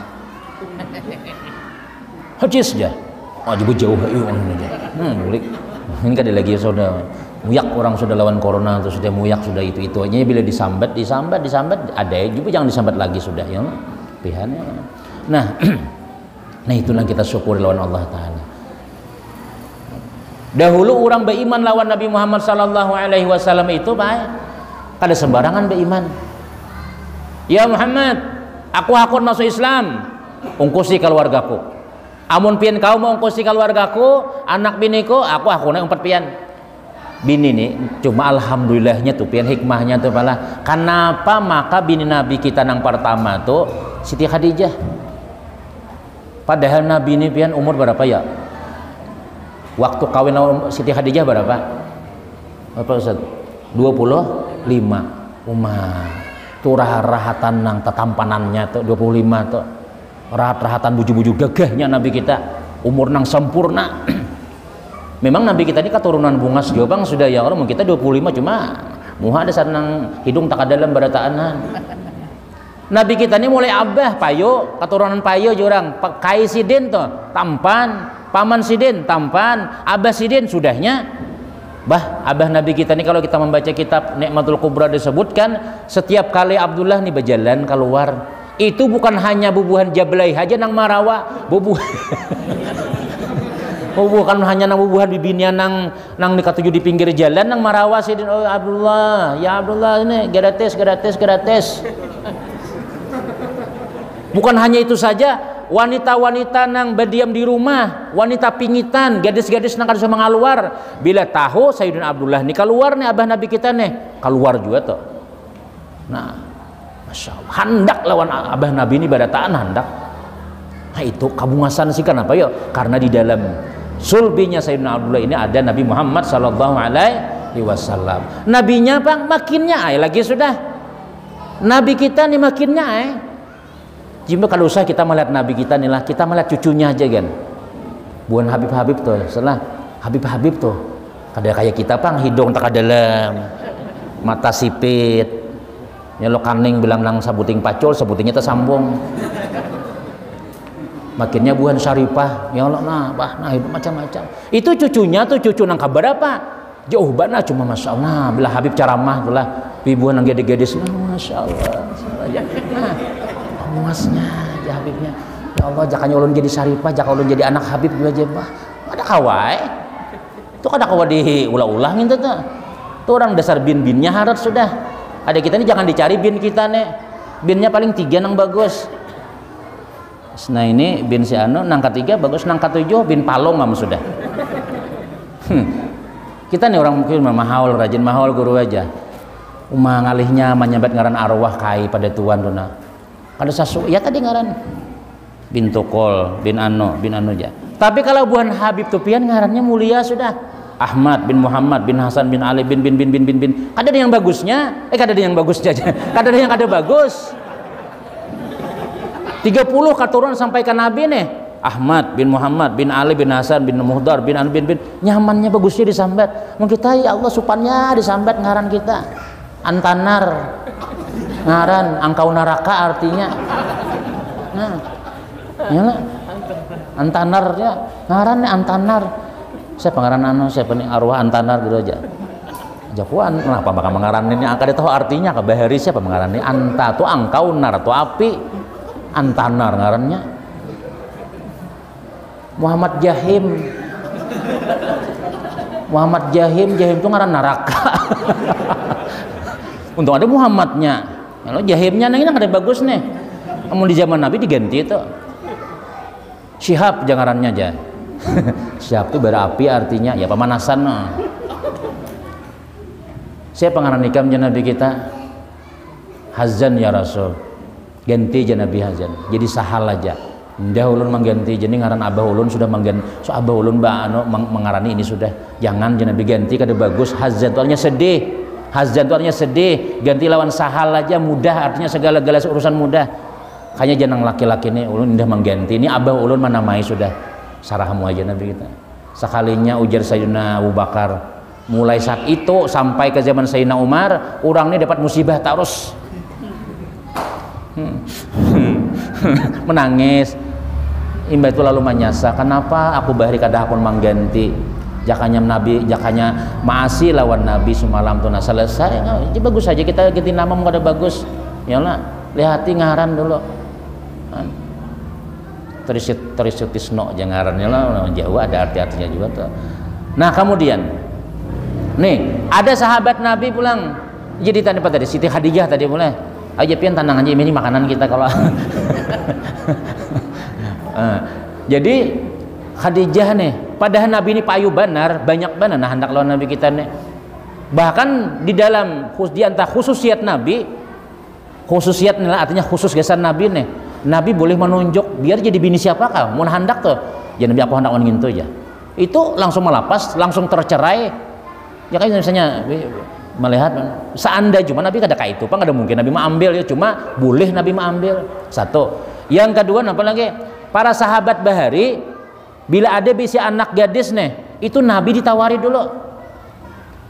hajis aja juga jauh ini kada lagi sudah muyak orang sudah lawan corona tuh sudah muyak sudah itu aja bila disambat ada juga jangan disambat lagi sudah ya pihannya. Nah Nah itulah kita syukuri lawan Allah Ta'ala. Dahulu orang beriman lawan Nabi Muhammad sallallahu alaihi wasallam itu baik. Kada sembarangan beriman. Ya Muhammad, aku hakun masuk Islam, ungkusi keluargaku. Amun pian kau mau ungkusi keluargaku, anak biniku, aku hakuna umpat pian. Bini nih, cuma alhamdulillahnya tuh pian hikmahnya tuh malah. Kenapa maka bini Nabi kita yang pertama tuh Siti Khadijah. Padahal Nabi ini pian umur berapa ya? Waktu kawin Siti Khadijah berapa? Apa Ustaz? 25 umar. Tuh rahatan nang tetampanannya tuh 25 tuh. Rahat-rahatan buju-buju gagahnya Nabi kita. Umur nang sempurna. Memang Nabi kita ini keturunan bungas jobang sudah ya orang kita 25 cuma muha ada nang hidung tak ada dalam barataanan. Nabi kita ini mulai abah payo, keturunan payo jurang, kai sidin tuh tampan, paman sidin tampan, abah sidin sudahnya. Bah, abah Nabi kita ini kalau kita membaca kitab Nikmatul Kubra disebutkan setiap kali Abdullah nih berjalan keluar itu bukan hanya bubuhan jablay aja nang marawa, bukan hanya nang bubuhan bibinya nang dikatuju di pinggir jalan nang marawa sidin. Oh Abdullah, ya Abdullah ini gratis. Bukan hanya itu saja, wanita-wanita nang berdiam di rumah, wanita pingitan, gadis-gadis nang kada bisa mengaluar. Bila tahu Sayyidina Abdullah nih keluar nih abah Nabi kita nih, keluar juga tuh. Nah, Masya Allah, handak lawan abah Nabi ini barataan handak. Nah itu kabungasan sih kenapa ya? Karena di dalam sulbinya Sayyidina Abdullah ini ada Nabi Muhammad sallallahu alaihi wasallam. Nabinya bang makinnya lagi sudah. Nabi kita nih makinnya Jika kalau usah kita melihat Nabi kita nih lah, kita melihat cucunya aja kan. Bukan Habib tuh, setelah Habib tuh, kada kayak kita pang hidung tak dalam, mata sipit, ya lo kaning bilang nang sabuting pacul, sabutingnya tersambung. Makinnya bukan Syarifah, ya Allah nah itu macam-macam. Itu cucunya tuh cucu nang kabar apa? Jauh banget cuma Masya Allah. Bila Habib caramah tuh lah, ibu nang gadis-gadis, Masya Allah. Nah, muasnya ya Habibnya ya Allah jakanya ulun jadi Syarifah jakanya ulun jadi anak Habib juga jebah ada kawai itu kada kawa di ulah-ulah gitu tuh orang dasar bin-binnya harus sudah ada kita ini jangan dicari bin kita nih binnya paling 3 nang bagus. Nah ini bin si anu nang ketiga bagus nang ketujuh bin palong mam sudah. Kita nih orang mungkin mahaul rajin mahaul guru aja ngalihnya menyambat ngaran arwah kai pada tuan dona ada sasu ya tadi ngaran bin Tukol bin Ano aja. Tapi kalau bukan Habib Tupian ngarannya mulia sudah Ahmad bin Muhammad bin Hasan bin Ali bin ada yang bagusnya kada ada yang bagusnya aja kada ada yang kada bagus 30 katurunan sampai ke Nabi nih Ahmad bin Muhammad bin Ali bin Hasan bin Muhdar bin An bin nyamannya bagusnya disambat. Mau kita ya Allah supannya disambat ngaran kita Antanar ngaran angkau neraka artinya. Nah, ya lah. Antanar ya ngaran nih Antanar. Saya pengaran siapa nih arwah Antanar gitu aja. Japuan kenapa bakal mengaran ini angka tahu artinya ke bahari siapa mengaran ini anta tuh angkau nar tuh api Antanar ngarannya. Muhammad Jahim tuh ngaran neraka. Untung ada Muhammadnya. Kalau Jahimnya nang ini ada bagus nih. Namun di zaman Nabi diganti itu. Syihab jangarannya aja. Syihab itu bara api artinya ya pemanasan. Saya pengaran nikam Nabi kita Hazan ya Rasul. Ganti aja Nabi Hazan. Jadi sahal aja. Dah ulun mengganti jadi ngaran abah ulun sudah mengganti. So abah ulun mengarani ini sudah. Jangan Nabi ganti kada bagus. Hazan itu artinya sedih. Hazan itu artinya sedih, ganti lawan sahal aja mudah artinya segala-gala urusan mudah. Kayaknya jangan laki-laki ini ulun indah mengganti ini abah ulun manamai sudah sarahamu aja Nabi kita. Sekalinya ujar Sayyidina Abu Bakar mulai saat itu sampai ke zaman Sayyidina Umar orang ini dapat musibah terus menangis. Imba itu lalu menyasa kenapa aku bahari kada akun mengganti jakanya Nabi, jakanya maasi lawan Nabi semalam tuh nah selesai. Jadi bagus saja kita ganti nama kada bagus. Ya lah, lihati ngaran dulu. Trisno jangarannya lah Jawa ada arti-artinya juga tuh. Nah kemudian nih ada sahabat Nabi pulang jadi tadi apa tadi Siti Khadijah tadi mulai aja pian tanang aja ini makanan kita kalau jadi Khadijah nih padahal Nabi ini payu benar banyak benar nah hendak lawan Nabi kita nih bahkan di dalam di antara khususiat Nabi khususiat nih artinya khusus gesan Nabi nih Nabi boleh menunjuk biar jadi bini siapakah mau hendak tuh ya Nabi aku hendak ngin tuh aja itu langsung melapas langsung tercerai ya kan misalnya melihat seandainya cuma Nabi kada kayak itu pak ada mungkin Nabi mau ambil ya cuma boleh Nabi mau ambil satu yang kedua apa lagi para sahabat bahari bila ada bisi anak gadis nih itu Nabi ditawari dulu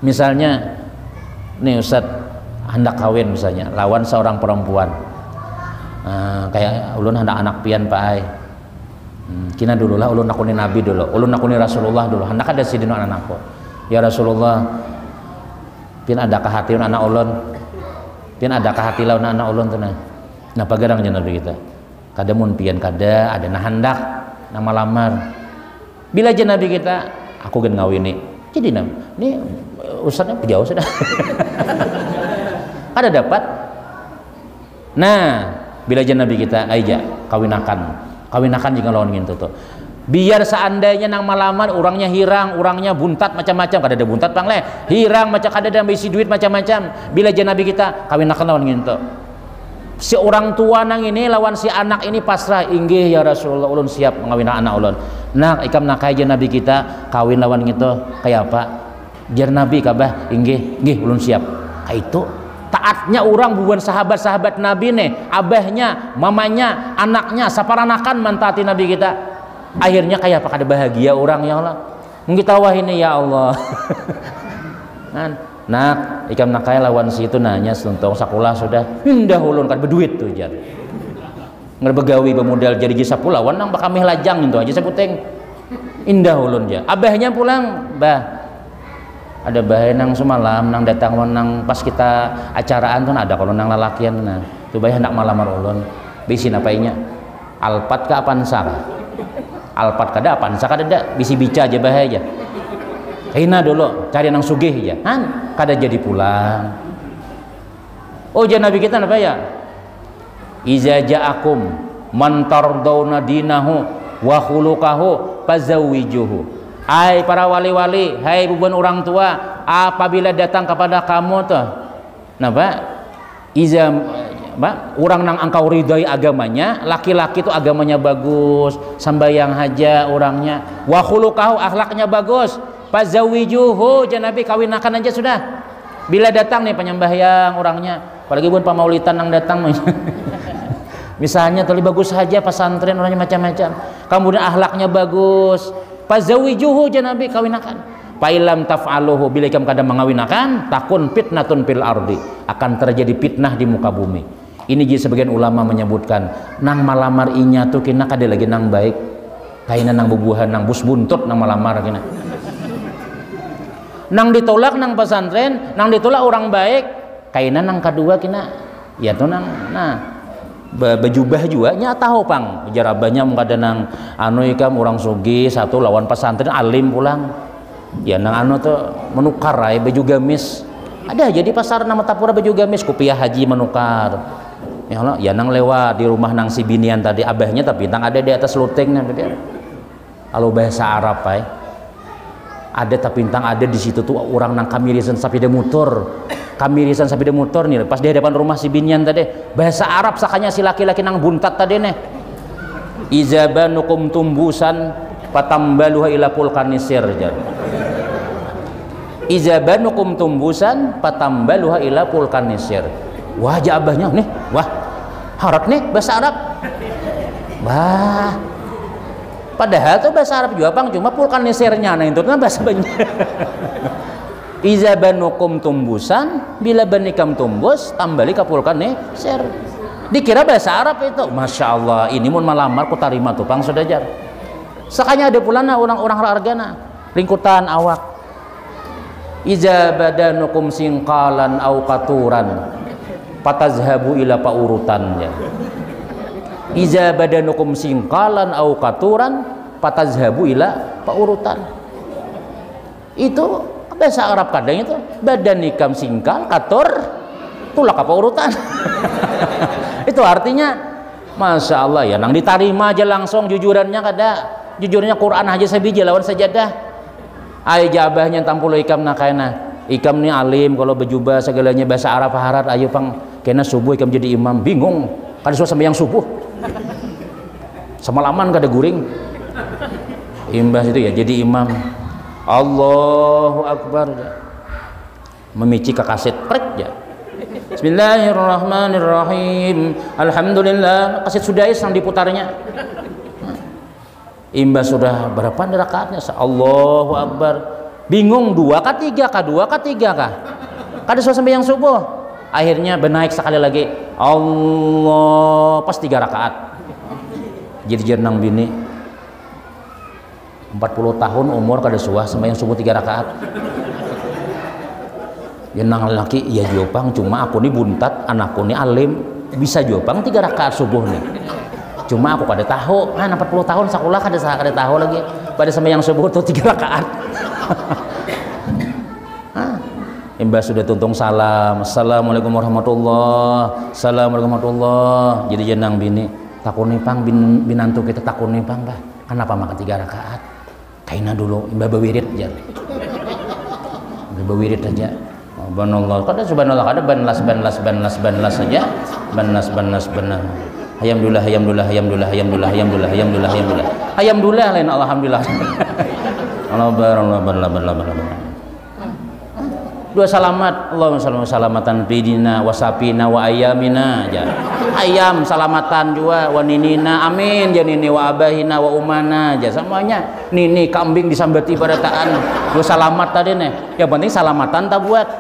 misalnya nih Ustaz hendak kawin misalnya lawan seorang perempuan kayak ulun hendak anak pian pak ai kina dulu lah ulun nakuni Nabi dulu ulun nakuni Rasulullah dulu hendak ada sidino anakku ya Rasulullah pian ada hati anak ulun pian ada hati lawan anak ulun tuh nah pagarang Nabi kita kada mun pian kada ada nah hendak nama lamar bila aja Nabi kita aku gen ngawini jadi ini ustaznya jauh sudah kada dapat nah bila aja Nabi kita aja kawinakan jika lawan gitu tuh biar seandainya nang malamar orangnya hirang orangnya buntat macam-macam kada ada buntat pang le hirang macam kada ada isi duit macam-macam bila aja Nabi kita kawinakan lawan gitu si orang tua nang ini lawan si anak ini pasrah inggih ya Rasulullah ulun siap ngawin anak ulun nah ikam nak aja Nabi kita kawin lawan gitu kayak apa jar Nabi kabah inggih ulun siap kayak itu taatnya orang bukan sahabat-sahabat Nabi nih abahnya mamanya anaknya saparanakan mentaati Nabi kita akhirnya kayak apa kada bahagia orang ya Allah kita wah ini ya Allah nah ikam nak kaya lawan si itu nanya seluntong sakulah sudah indah ulun kan berduit tuh jar ngerbegawi bemodal jadi jasa pulawan nang bakamih lajang itu aja sebuting indah ulun ya abahnya pulang bah ada bahaya nang semalam nang datang nang pas kita acaraan tuh ada kalau nang lalakian nah tuh bahaya hendak malamar ulun bisi napainya alpat ke apansa alpat kada apansa kada ada bisi bica aja bahaya aja hina dulu cari nang sugih aja kada jadi pulang oh jangan Nabi kita apa ya iza ja'akum man tardawna dinahu wa khuluquhu fazawwijuhu hai para wali-wali hai bubuan orang tua apabila datang kepada kamu tuh napa iza orang nang engkau ridhoi agamanya laki-laki itu agamanya bagus sambayang haja orangnya wa khuluquhu akhlaknya bagus fazawwijuhu jangan Nabi kawinakan aja sudah bila datang nih penyembahyang orangnya apalagi bukan pamaulitan yang datang misalnya tadi bagus saja pesantren orangnya macam-macam kemudian akhlaknya bagus fazawwijuhu jangan Nabi kawinakan Fa'ilam taf'aluhu bila kamu kadang mengawinakan takun fitnatun fil ardi akan terjadi fitnah di muka bumi. Ini jadi sebagian ulama menyebutkan nang malamar inya tuh kina kada lagi nang baik kaina nang bubuhan nang bus buntut nang malamar kina nang ditolak nang pesantren nang ditolak orang baik kaina nang kedua kina ya tuh nang nah bejubah juga nya tahu pang jarabahnya mengada nang anu ikam orang sugi satu lawan pesantren alim pulang ya nang anu tuh menukar ay baju gamis ada jadi pasar nama Tapura baju gamis kupiah haji menukar ya nang lewat di rumah nang si binian tadi abahnya tapi nang ada di atas lutengnya kalau bahasa Arab ay ada tapi tang ada di situ tuh orang nang kamirisan sapi de motor nih pas di hadapan rumah si binian tadi bahasa Arab sakanya si laki-laki nang buntat tadi nih izabanukum tumbusan patambaluha ila pulkanisir izabanukum tumbusan patambaluha ila pulkanisir wah jabahnya nih wah harap nih bahasa Arab wah padahal tuh bahasa Arab juga bang cuma pulkanisirnya nah itu kan bahasa banyak izabanukum tumbusan bila banikam tumbus tambali ka pulkanisir dikira bahasa Arab itu Masya Allah ini mun malamar ku tarima tuh pang sudajar sakanya ada pulana orang-orang hargana lingkutan awak iza badanukum singqalan au qaturan patazhabu ila paurutan ya Iza badanukum singkalan au katuran patazhabu ila paurutan. Itu bahasa Arab kadang itu badan ikam singkal katur tulak apa urutan. Itu artinya Masya Allah ya nang diterima aja langsung jujurannya kada jujurnya Quran aja sabiji lawan sajadah ay jabahnya tampul ikam nakaina ikam ni alim kalau berjubah segalanya bahasa Arab harat ayo pang kena subuh ikam jadi imam bingung kada suah sama yang subuh semalaman kada guring imbas itu ya jadi imam Allahu Akbar memici ke kaset prek ya Bismillahirrahmanirrahim Alhamdulillah kaset sudah yang diputarnya imbas sudah berapa rakaatnya Allahu Akbar bingung 2 kah 3 kah 2 kah 3 kah kada suah sampai yang subuh akhirnya benaik sekali lagi Allah pas 3 rakaat jadi jernang bini 40 tahun umur kada suah sampai yang subuh 3 rakaat jenang laki iya jopang cuma aku nih buntat anakku nih alim bisa jopang 3 rakaat subuh nih cuma aku pada tahu 40 tahun sekolah kada tahu lagi pada sampai yang subuh tuh 3 rakaat imbas sudah tuntung salam assalamualaikum warahmatullah assalamualaikum warahmatullah jadi jenang bini takuni pang binantu kita takuni pang bah kenapa makan 3 rakaat kaina dulu imbah bewirid aja bewirid aja subhanallah kada subhanallah kada banlas saja banlas alhamdulillah lain alhamdulillah Allah dua salamat Allahumma shalli salamatan bidina wasapina wa ayamina aja ayam salamatan juga wa ninina amin ya nini wa abahina wa umana aja semuanya nini kambing disambati pada taan dua salamat tadi nih yang penting salamatan tak buat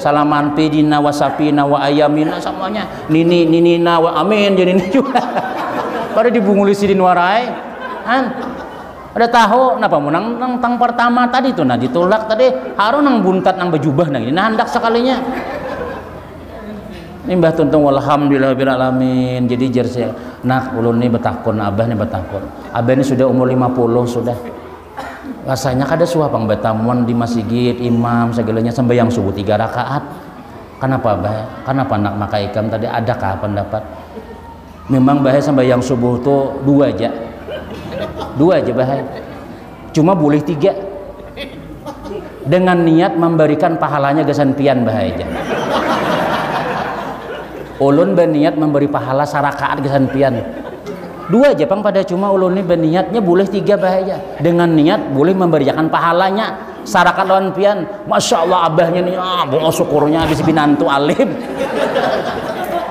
salaman bidina wasapina wa ayamina semuanya ninina wa amin ya nini juga pada dibungulisidin warai ada tahu napa menang tang pertama tadi tuh nah ditolak tadi harus nang buntat nang bejubah nang ini nah hendak sekalinya ini mbah tuntung alhamdulillah alamin jadi jersey nak ulun nih betakun abah nih betakun abah ini sudah umur 50 sudah rasanya kada suah pang betamuan di masjid imam segalanya sembahyang subuh 3 rakaat kenapa abah kenapa nak makai ikam tadi ada kah pendapat memang bahaya sembahyang subuh tuh 2 aja bahaya cuma boleh 3 dengan niat memberikan pahalanya gesanpian bahaya aja ulun berniat memberi pahala sarakaat gesanpian 2 aja pang pada cuma ulun ini berniatnya boleh 3 bahaya dengan niat boleh memberikan pahalanya sarakat lawan pian Masya Allah abahnya nih bunga syukurnya habis binantu alim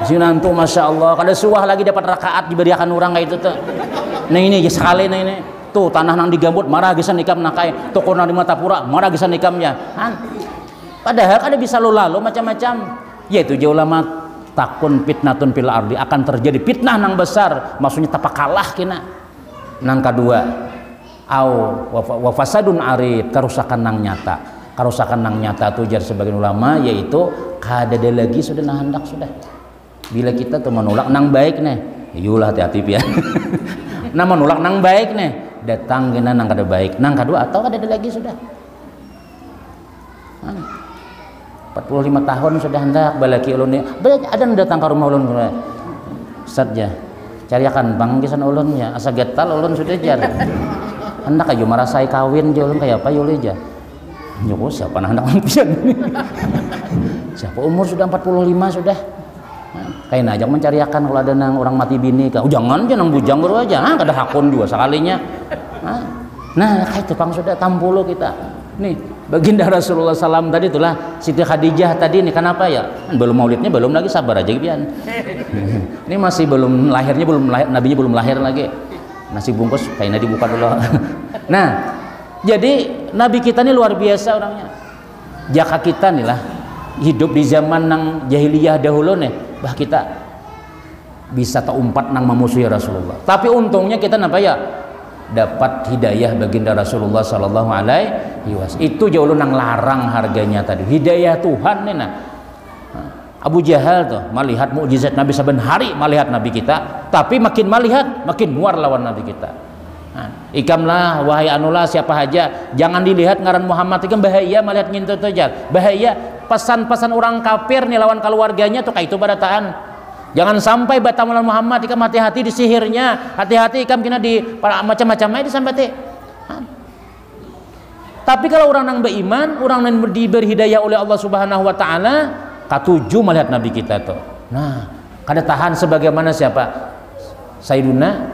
binantu Masya Allah kada suah lagi dapat rakaat diberikan orang kayak itu tuh nah ini sekali nah ini tuh tanah nang digambut marah gesan ikam nakai toko nang di Matapura marah gesan ikamnya padahal ada bisa lalu macam-macam yaitu jauh lama takun fitnatun fil ardi akan terjadi fitnah nang besar maksudnya tapak kalah kina nang kedua au wa fasadun arid kerusakan nang nyata tuh jar sebagian ulama yaitu kada ada lagi sudah nah hendak sudah bila kita tuh menolak nang baik nih yulah hati-hati ya nah menolak nang baik nih datang kena nang kada baik nang kedua atau kada ada lagi sudah 45 tahun sudah hendak balaki ulun ada datang ke rumah ulun saja cariakan bang kisan ulun ya asa getal ulun sudah jar hendak aja merasai kawin je ulun kayak apa yul aja nyukuh siapa nah hendak mampian siapa umur sudah 45 sudah kain ajak mencariakan kalau ada nang orang mati bini kah jangan aja nang bujang baru aja kada hakun juga sekalinya nah kayak tepang sudah tampulu kita nih baginda Rasulullah SAW tadi itulah Siti Khadijah tadi nih kenapa ya belum maulidnya belum lagi sabar aja pian ini masih belum lahirnya belum lahir nabinya belum lahir lagi nasi bungkus kayaknya dibuka dulu nah jadi nabi kita ini luar biasa orangnya jaka kita nih lah hidup di zaman nang jahiliyah dahulu nih bah kita bisa terumpat nang memusuhi Rasulullah tapi untungnya kita apa ya dapat hidayah baginda Rasulullah sallallahu alaihi wasallam itu jauh lu nang larang harganya tadi hidayah Tuhan nih nah Abu Jahal tuh melihat mukjizat Nabi saben hari melihat Nabi kita tapi makin melihat makin muar lawan Nabi kita. Ikamlah wahai anulah siapa aja, jangan dilihat ngaran Muhammad ikam bahaya melihat ngintut aja, bahaya pesan-pesan orang kafir nih lawan keluarganya tuh kayak itu barataan. Jangan sampai batamulan Muhammad ikam hati-hati di sihirnya, hati-hati ikam kena di macam-macamnya disampai. Tapi kalau orang yang beriman, orang yang diberi hidayah oleh Allah Subhanahu wa taala, katuju melihat Nabi kita tuh. Nah, kada tahan sebagaimana siapa? Sayyiduna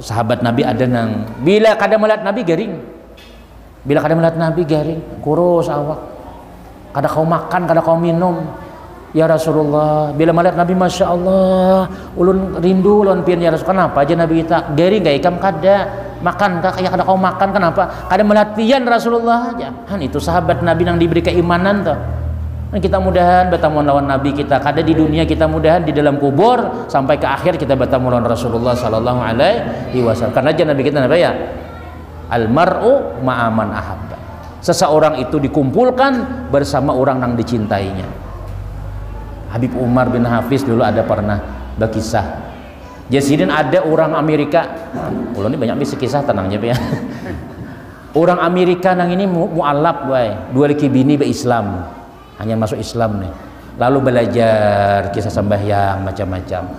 sahabat Nabi ada nang bila kada melihat Nabi garing, bila kada melihat Nabi garing, kurus awak, kada kau makan, kada kau minum. Ya Rasulullah, bila melihat Nabi masya Allah, ulun rindu ulun pian ya Rasul. Kenapa aja Nabi kita garing gak ikam kada makan, kayak kada kau makan kenapa? Kada melihat pian Rasulullah aja. Itu sahabat Nabi yang diberi keimanan tuh. Kita mudahan bertemu lawan Nabi kita, kada di dunia kita mudahan di dalam kubur sampai ke akhir kita bertemu lawan Rasulullah sallallahu alaihi wasallam. Karena aja Nabi kita apa ya? Almar'u ma'aman ahabba. Seseorang itu dikumpulkan bersama orang yang dicintainya. Habib Umar bin Hafiz dulu ada pernah berkisah. Jasidin ada orang Amerika. Ulo ini banyak bisa kisah tenangnya ya. Orang Amerika nang ini mualaf bae, dua laki bini be Islam. Hanya masuk Islam nih, lalu belajar kisah sembahyang macam-macam,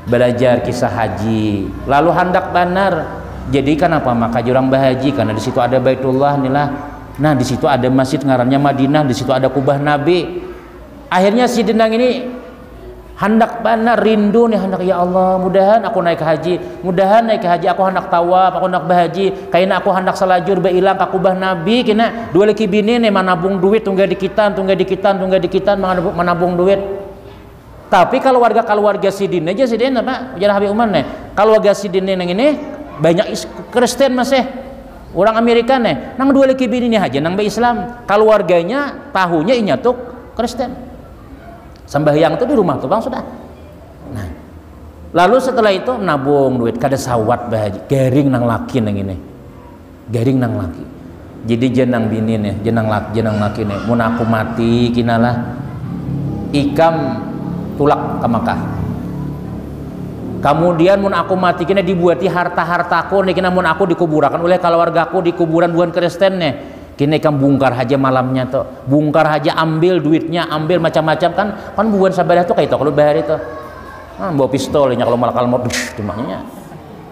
belajar kisah haji, lalu hendak banar. Jadi kenapa maka jurang bahaji? Karena di situ ada Baitullah inilah. Nah di situ ada masjid ngarannya Madinah, di situ ada kubah Nabi. Akhirnya si Denang ini hendak banar, rindu nih, hendak ya Allah mudahan aku naik haji, mudahan naik haji, aku hendak tawaf, aku hendak bahaji, kayaknya aku hendak selajur beilang ke kubah Nabi, kena dua laki bini nih menabung duit tunggal dikitan menabung duit. Tapi kalau keluarga Sidin aja Sidin apa? Ujar Habib Umar nih, keluarga Sidin yang ini banyak Kristen masih orang Amerika nih, nang dua laki bini nih aja nang be Islam, keluarganya tahunya inyatuk Kristen. Sembahyang itu di rumah tuh bang sudah. Nah, lalu setelah itu nabung duit kada sawat bahaji, garing nang laki nang ini, garing nang laki. Jadi jenang bini nih, jenang laki nih, mun aku mati kinalah ikam tulak ke Makkah. Kemudian mun aku mati kina dibuati harta-hartaku nih, kina mun aku dikuburakan oleh keluargaku di kuburan bukan Kristen nih. Kini kan bungkar aja malamnya tuh, bungkar aja ambil duitnya, ambil macam-macam kan bukan sabar tuh kayak itu kalau bahari tuh, bawa pistolnya kalau malah kalau mau cumanya,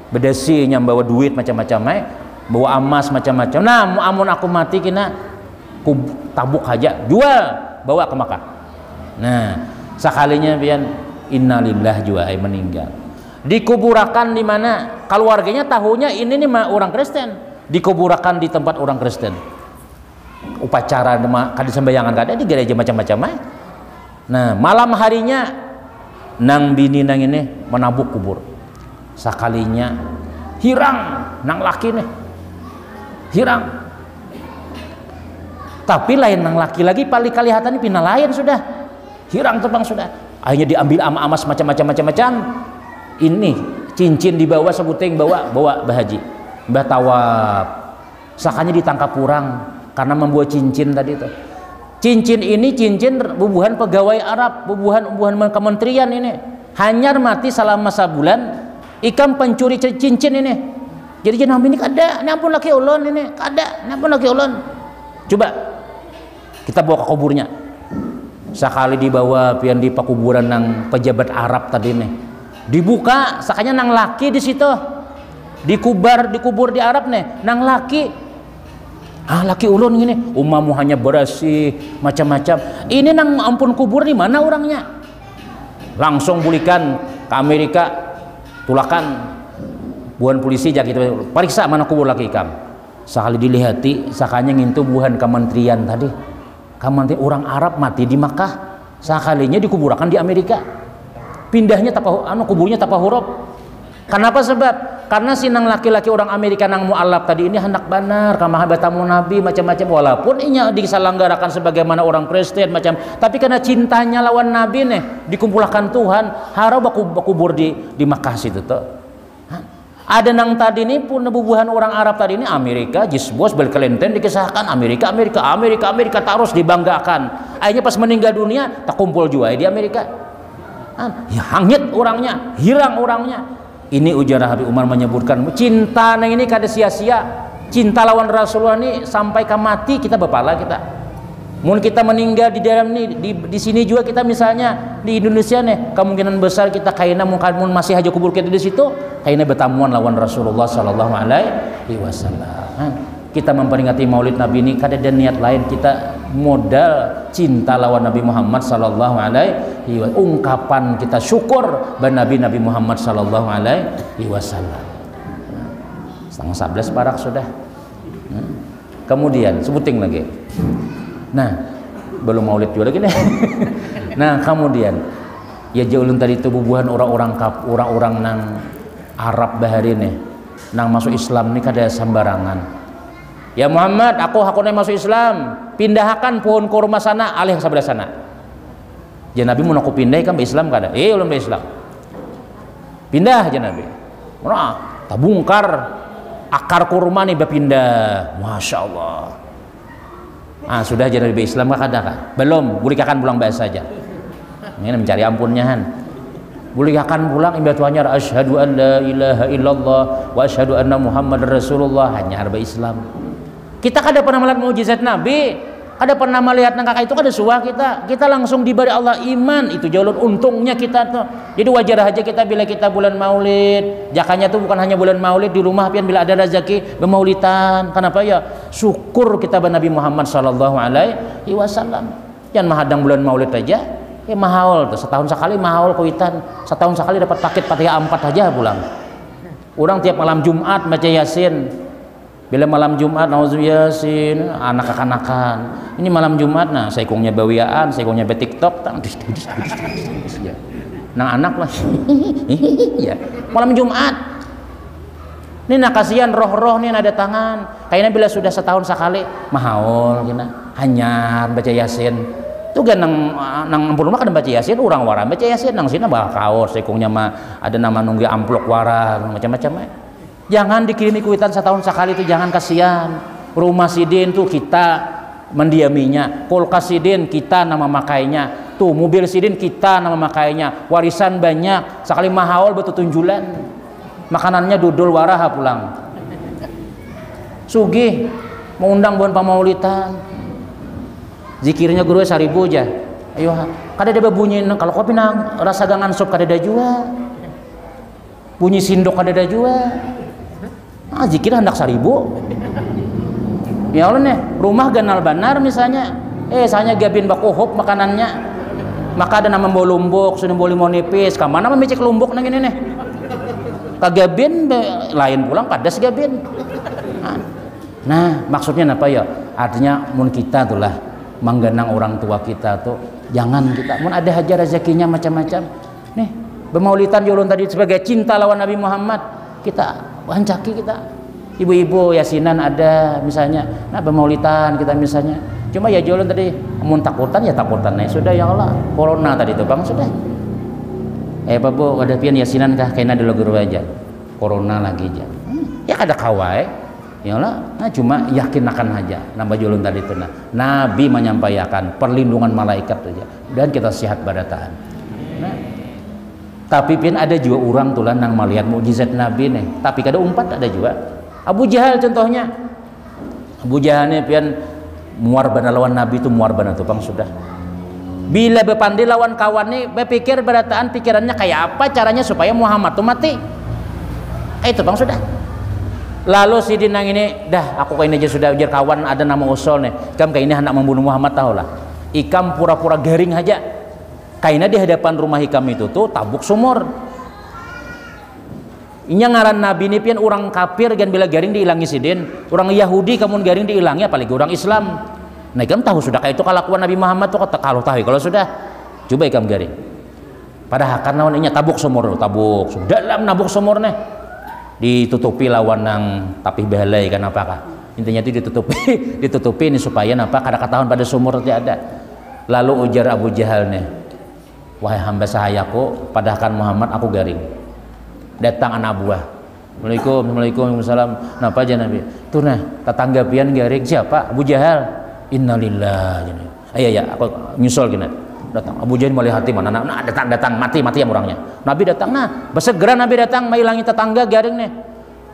bedasinya bawa duit macam-macam, bawa emas macam-macam. Nah, amun aku mati kina tabuk aja, jual, bawa ke Makkah. Nah, sekalinya pian innalillah juga meninggal, dikuburakan di mana? Keluarganya tahunya ini nih orang Kristen, dikuburakan di tempat orang Kristen. Upacara kada sembayangan kada di gereja macam-macam. Nah malam harinya nang bini nang ini menabuk kubur, sekalinya hirang nang laki nih hirang, tapi lain nang laki lagi paling kelihatan pina lain sudah hirang terbang sudah. Akhirnya diambil emas macam-macam ini cincin dibawa sebuting bawa bahaji mbah tawab, sakanya ditangkap kurang karena membuat cincin tadi itu. Cincin ini cincin bubuhan pegawai Arab, bubuhan kementerian ini. Hanyar mati selama sebulan, ikam pencuri cincin ini. Jadi jenah ini kada, ini ampun laki ulun ini, kada, ini ampun laki ulun. Coba kita bawa ke kuburnya. Sekali dibawa pian di pakuburan nang pejabat Arab tadi nih. Dibuka, sakanya nang laki di situ. Dikubur di Arab nih, nang laki. Laki ulun gini, umamu hanya berasi macam-macam. Ini nang ampun kubur di mana orangnya? Langsung bulikan ke Amerika, tulakan buhan polisi jak itu, periksa mana kubur laki ikam. Sekali dilihati, sakanya ngintu buhan kementerian tadi. Kementerian orang Arab mati di Makkah, sekalinya dikuburkan di Amerika. Pindahnya kuburnya tapa huruf. Kenapa sebab? Karena si nang laki-laki orang Amerika nang mu'alaf tadi ini hendak banar kamah betamu Nabi macam-macam, walaupun inya diselenggarakan sebagaimana orang Kristen macam, tapi karena cintanya lawan Nabi nih dikumpulkan Tuhan harau bakubur di Makkah situ tuh. Ada nang tadi ini pun bubuhan orang Arab tadi ini Amerika jisbos belkelenten dikisahkan Amerika Amerika terus dibanggakan. Akhirnya pas meninggal dunia tak kumpul juga di Amerika. Ya, hangit orangnya, hilang orangnya. Ini ujar Habib Umar menyebutkan cinta nang ini kada sia-sia. Cinta lawan Rasulullah ini sampai ke mati kita berpahala kita. Mun kita meninggal di dalam nih di sini juga kita misalnya di Indonesia nih kemungkinan besar kita kaina mun masih aja kubur kita di situ kaina bertamuan lawan Rasulullah sallallahu alaihi wasallam. Kita memperingati Maulid Nabi ini kada ada niat lain, kita modal cinta lawan Nabi Muhammad sallallahu alaihi wasallam. Ungkapan kita syukur ban Nabi Muhammad sallallahu alaihi wasallam. Setengah 11 parak sudah. Kemudian sebuting lagi. Nah, belum Maulid juga lagi nih. Nah, kemudian ya jaulun tadi itu bubuhan orang-orang nang Arab bahari nih, nang masuk Islam nih kada sembarangan. Ya Muhammad, aku masuk Islam, pindahkan pohon kurma sana alih sebelah sana. Ya Nabi mau aku pindah kan be Islam kada? Ulun be Islam. Pindah aja Nabi. Mana tabungkar akar kurma nih berpindah. Masya Allah. Sudah aja Nabi Islam kada kah? Belum, bulikakan pulang bahasa saja. Ini mencari ampunnya han. Bulikakan pulang imba tuanya asyhadu an la ilaha illallah wa asyhadu anna Muhammadar Rasulullah, hanya harba Islam. Kita kada pernah melihat mukjizat Nabi, kada pernah melihat nang kakak itu kada suah kita langsung diberi Allah iman, itu jauh untungnya kita tuh. Jadi wajar aja kita bila kita bulan Maulid, jakanya tuh bukan hanya bulan Maulid di rumah pian bila ada rezeki bermaulidan. Kenapa ya? Syukur kita pada Nabi Muhammad sallallahu alaihi wasallam. Jangan mahadang bulan Maulid aja, mahal tuh setahun sekali mahal kuitan, setahun sekali dapat paket Fatihah 4 aja pulang. Orang tiap malam Jumat baca Yasin. Bila malam Jumat nauzubillah Yasin, anak kekanakan. Ini malam Jumat nah saikungnya bawiaan, saikungnya be TikTok, ya. Nang anak lah. Ya. Malam Jumat. Ini nak kasihan roh-roh nih ada tangan. Kayaknya bila sudah setahun sekali mahaul kena hanyar baca Yasin. Tuh kan nang ampun rumah kan baca Yasin, orang warah baca Yasin nang sini bah kaos saikungnya mah ada nama nunggu amplop warah macam-macam. Jangan dikirimi kuitan setahun sekali itu, jangan, kasihan. Rumah sidin tuh kita mendiaminya, kulkas sidin kita nama makainya, tuh mobil sidin kita nama makainya, warisan banyak sekali mahaul betul tunjulan, makanannya dudul waraha pulang. Sugih mau undang buan pamaulitan, zikirnya guru 1000 aja. Ayo, kada ada bunyi kalau kopi nang rasa gangan sop kada ada jua, bunyi sindok kada ada jua. Zikir hendak 1000. Ya Allah nih, rumah ganal banar misalnya. Saya gabin bakuhop makanannya. Maka ada nama bawa lumbuk, sudah boleh mau nipis. Kamana memicik lumbuk nang ini nih. Kagabin lain pulang padas gabin. Nah, maksudnya apa ya? Artinya mun kita tuh lah menggenang orang tua kita tuh, jangan kita mun ada haja rezekinya macam-macam. Nih, bermaulitan julun tadi sebagai cinta lawan Nabi Muhammad. Kita bancaki kita ibu-ibu yasinan ada misalnya, nah bermaulitan kita misalnya, cuma ya jualan tadi mun takutan ya takutan sudah ya Allah corona tadi itu bang sudah Pak Bu ada pian yasinan kah kayaknya dulu guru aja corona lagi aja ya ada kawai ya Allah, nah cuma yakin akan aja nambah jualan tadi itu nah Nabi menyampaikan perlindungan malaikat aja dan kita sehat badataan. Nah tapi pian ada juga orang tulan nang melihat mukjizat Nabi nih, tapi kada umpat ada juga. Abu Jahal contohnya. Abu Jahal nih pian muar bana lawan Nabi itu muar bana tuh bang sudah. Bila berpandai lawan kawan nih, berpikir berataan pikirannya kayak apa caranya supaya Muhammad tuh mati. Itu bang sudah. Lalu si dinang ini, dah aku kayak ini aja sudah ujar kawan ada nama usul nih. Ikam kayak ini hendak membunuh Muhammad tahu lah. Ikam pura-pura garing aja. Kaina di hadapan rumah hikam itu tuh tabuk sumur. Inya ngaran Nabi ini pian orang kafir gan bila garing diilangi sidin, orang Yahudi kamun garing diilangi apalagi orang Islam. Nah ikam tahu sudah kayak itu kelakuan Nabi Muhammad tuh kata kalau tahu kalau sudah coba ikam garing. Padahal karena inya tabuk sumur dalam nabuk sumur nih ditutupi lawan nang tapi behalai kan apakah intinya itu ditutupi ini supaya apa kada ketahuan pada sumur tidak ada. Lalu ujar Abu Jahal nih, wahai hamba sahayaku, padahkan Muhammad aku garing. Datang anak buah. Assalamualaikum, Waalaikumsalam. Napa aja Nabi? Tuh nah, tetangga pian garing siapa? Abu Jahal. Innalillah. Ayo ya, aku nyusul gini. datang. Abu Jahal melihat mana, nah datang mati yang orangnya. Nabi datang, nah bersegera Nabi datang menghilangi tetangga garing nih.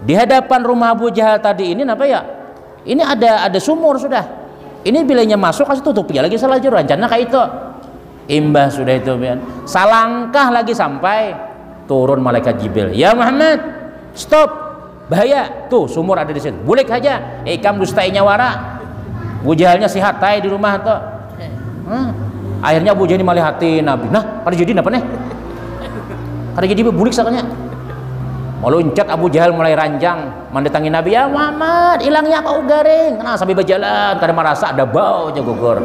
Di hadapan rumah Abu Jahal tadi ini apa ya? Ini ada sumur sudah. Ini bilanya masuk kasih tutup ya lagi salah juru rencana kayak itu. Imbah sudah itu bian. Salangkah lagi sampai turun malaikat Jibril. Ya Muhammad, stop. Bahaya. Tuh sumur ada di sini. Bulik aja. Ikam dustainya wara. Abu Jahalnya sihat tay di rumah tuh. Akhirnya Abu Jahal malihati Nabi. Nah, kada jadi apa nih? Kada jadi bulik sakanya. Meluncat Abu Jahal mulai ranjang mendatangi Nabi. Ya Muhammad, hilangnya kau garing. Nah, sambil berjalan kada merasa ada baunya gugur.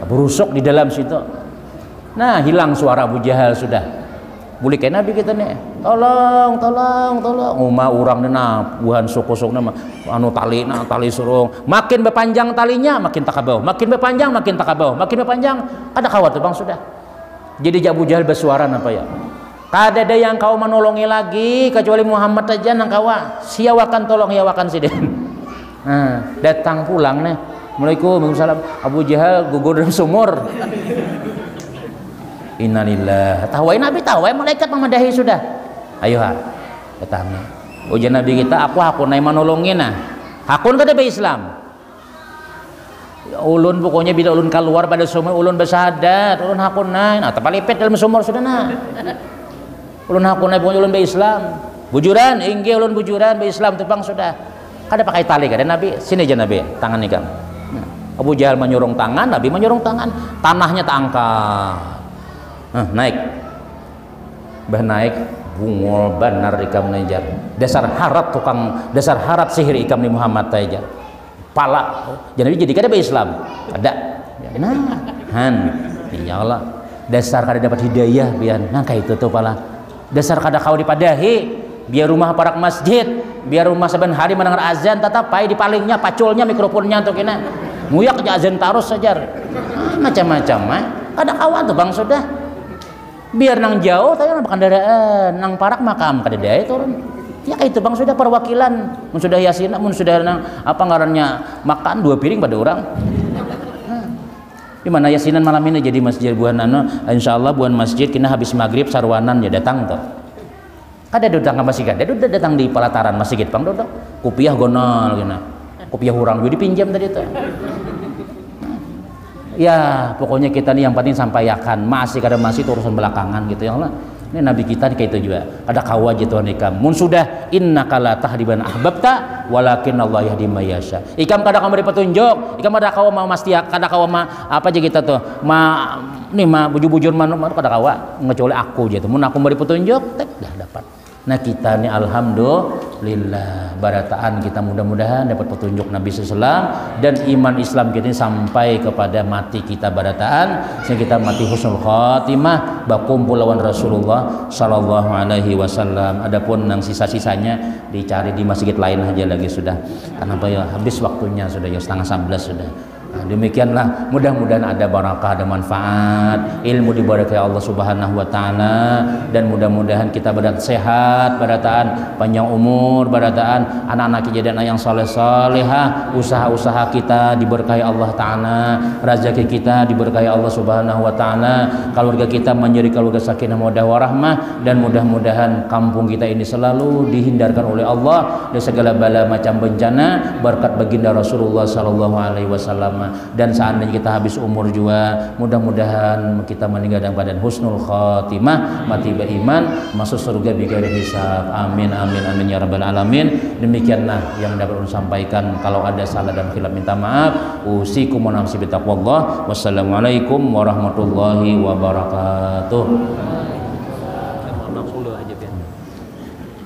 Berusuk di dalam situ. Nah, hilang suara Abu Jahal sudah. Bulik Nabi kita nih. Tolong. Uma urang na buhan suku-suku nama anu tali surung. Makin berpanjang talinya makin takabau. Makin berpanjang makin takabau. Makin berpanjang ada khawatir Bang sudah. Jadi Abu Jahal bersuara apa ya? Kada ada yang kau menolongi lagi kecuali Muhammad aja nang kawa. Siawakan tolong yawakan siden. Nah, datang pulang nih. Assalamualaikum, waalaikumsalam. Abu Jahal gugur dalam sumur. Innalillah. Tawai Nabi tawai malaikat memadahi sudah. Ayo ha. Datang nih. Ujian Nabi kita aku naik menolongin nah. Hakun kada be Islam. Ya, ulun pokoknya bila ulun keluar pada sumur ulun bersahadat, ulun hakun naik. Nah, tapalipet dalam sumur sudah nah. Ulun hakun naik pokoknya ulun be Islam. Bujuran, inggih ulun bujuran be Islam tepang sudah. Kada pakai tali kada Nabi. Sini aja Nabi, tangan nih Kang. Nah, Abu Jahal menyurung tangan, Nabi menyurung tangan. Tanahnya tak angkat. Naik bungol banar ikam najar dasar harap sihir ikam ni Muhammad aja pala jadi kada be Islam ada nah ya Allah dasar kada dapat hidayah biar nah kayak itu tuh pala dasar kada kau dipadahi biar rumah parak masjid biar rumah saban hari mendengar azan tetap pai di palingnya paculnya mikrofonnya untuk kena nguyak aja azan tarus saja macam-macam kada kawan tuh Bang sudah biar nang jauh tapi nang kendaraan nang parak makam kada daya turun ya itu Bang sudah perwakilan mun sudah yasin mun sudah nang apa ngarannya makan 2 piring pada orang di mana yasinan malam ini jadi masjid buan insyaallah buan masjid kena habis maghrib sarwanan ya datang tuh kada datang ke masjid kada datang di pelataran masjid Bang dodok kopiah gonol gina kopiah urang juga dipinjam tadi tuh ya pokoknya kita nih yang penting sampaikan masih urusan belakangan gitu ya Allah ini Nabi kita kayak itu juga ada kawaj Tuhan ikam mun sudah innaka la tahdiban ahbabta walakin Allah yahdi may yasha ikam kada kamu beri petunjuk ikam kada kawa mau mastia kada kawa apa aja kita tuh bujur-bujur kada kawa ngecuali aku aja tuh mun aku beri petunjuk dah dapat nah kita nih alhamdulillah barataan kita mudah-mudahan dapat petunjuk Nabi SAW dan iman Islam kita sampai kepada mati kita barataan sehingga kita mati husnul khatimah bakumpul lawan Rasulullah sallallahu alaihi wasallam. Adapun yang sisa-sisanya dicari di masjid lain aja lagi sudah karena apa ya habis waktunya sudah ya 10:30 sudah. Nah, demikianlah mudah-mudahan ada barakah ada manfaat ilmu diberkahi Allah Subhanahu wa taala dan mudah-mudahan kita badan sehat barataan panjang umur barataan anak-anak kejadian yang saleh-salehah usaha-usaha kita diberkahi Allah taala rezeki kita diberkahi Allah Subhanahu wa taala keluarga kita menjadi keluarga sakinah mawaddah warahmah dan mudah-mudahan kampung kita ini selalu dihindarkan oleh Allah dari segala bala macam bencana berkat baginda Rasulullah sallallahu alaihi wasallam dan seandainya kita habis umur juga mudah-mudahan kita meninggal dalam keadaan husnul khatimah mati beriman masuk surga bighairi hisab amin ya rabbal alamin. Demikianlah yang dapat saya sampaikan kalau ada salah dan khilaf minta maaf usikum wa nafsi bitaqwallah wassalamualaikum warahmatullahi wabarakatuh.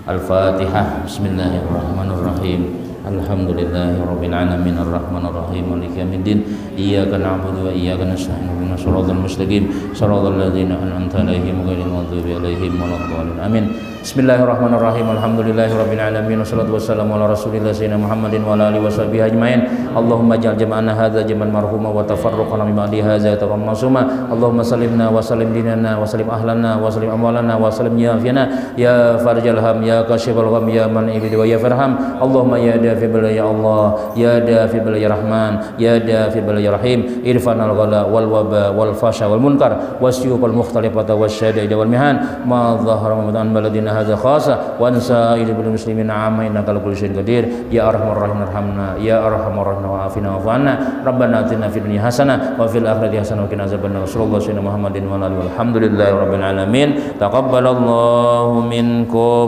Al-Fatihah. Bismillahirrahmanirrahim. Alhamdulillahirabbil alamin arrahmanir rahim maliki yaumiddin iyyaka na'budu wa iyyaka nasta'in ihdinas siratal mustaqim siratal ladzina an'amta 'alaihim ghairil maghdubi 'alaihim waladdallin amin. Bismillahirrahmanirrahim. Alhamdulillahirabbil alamin wassalatu wassalamu ala rasulillah sayyidina Muhammadin wa ala alihi washabihi ajmain. Allahumma ij'al jam'ana hadza jam'an marhuma wa tafarruqana min ba'di hadza tafarruqan masuma. Allahumma sallimna wa sallim dinana wa sallim ahlana wa sallim amwalana wa sallim yafiyana ya farjal ham ya kashifal gham ya man ibid wa ya farham. Allahumma ya dafi bala ya Allah, ya dafi bala ya Rahman, ya dafi bala ya Rahim, irfan al-ghala wal waba wal fasha wal munkar wasyuq al mukhtalifata wasyadaid wal mihan ma dhahara min baladina hadza khassa wa ansa'il bil muslimin amma innaka ala kulli syai'in qadir ya arhamar rahimin arhamna ya arhamar rahimin wa afina wa anna rabbana atina fid dunya hasanah wa fil akhirati hasanah wa qina azabannar sallallahu alaihi Muhammadin wa alihi walhamdulillahi rabbil alamin taqabbalallahu minkum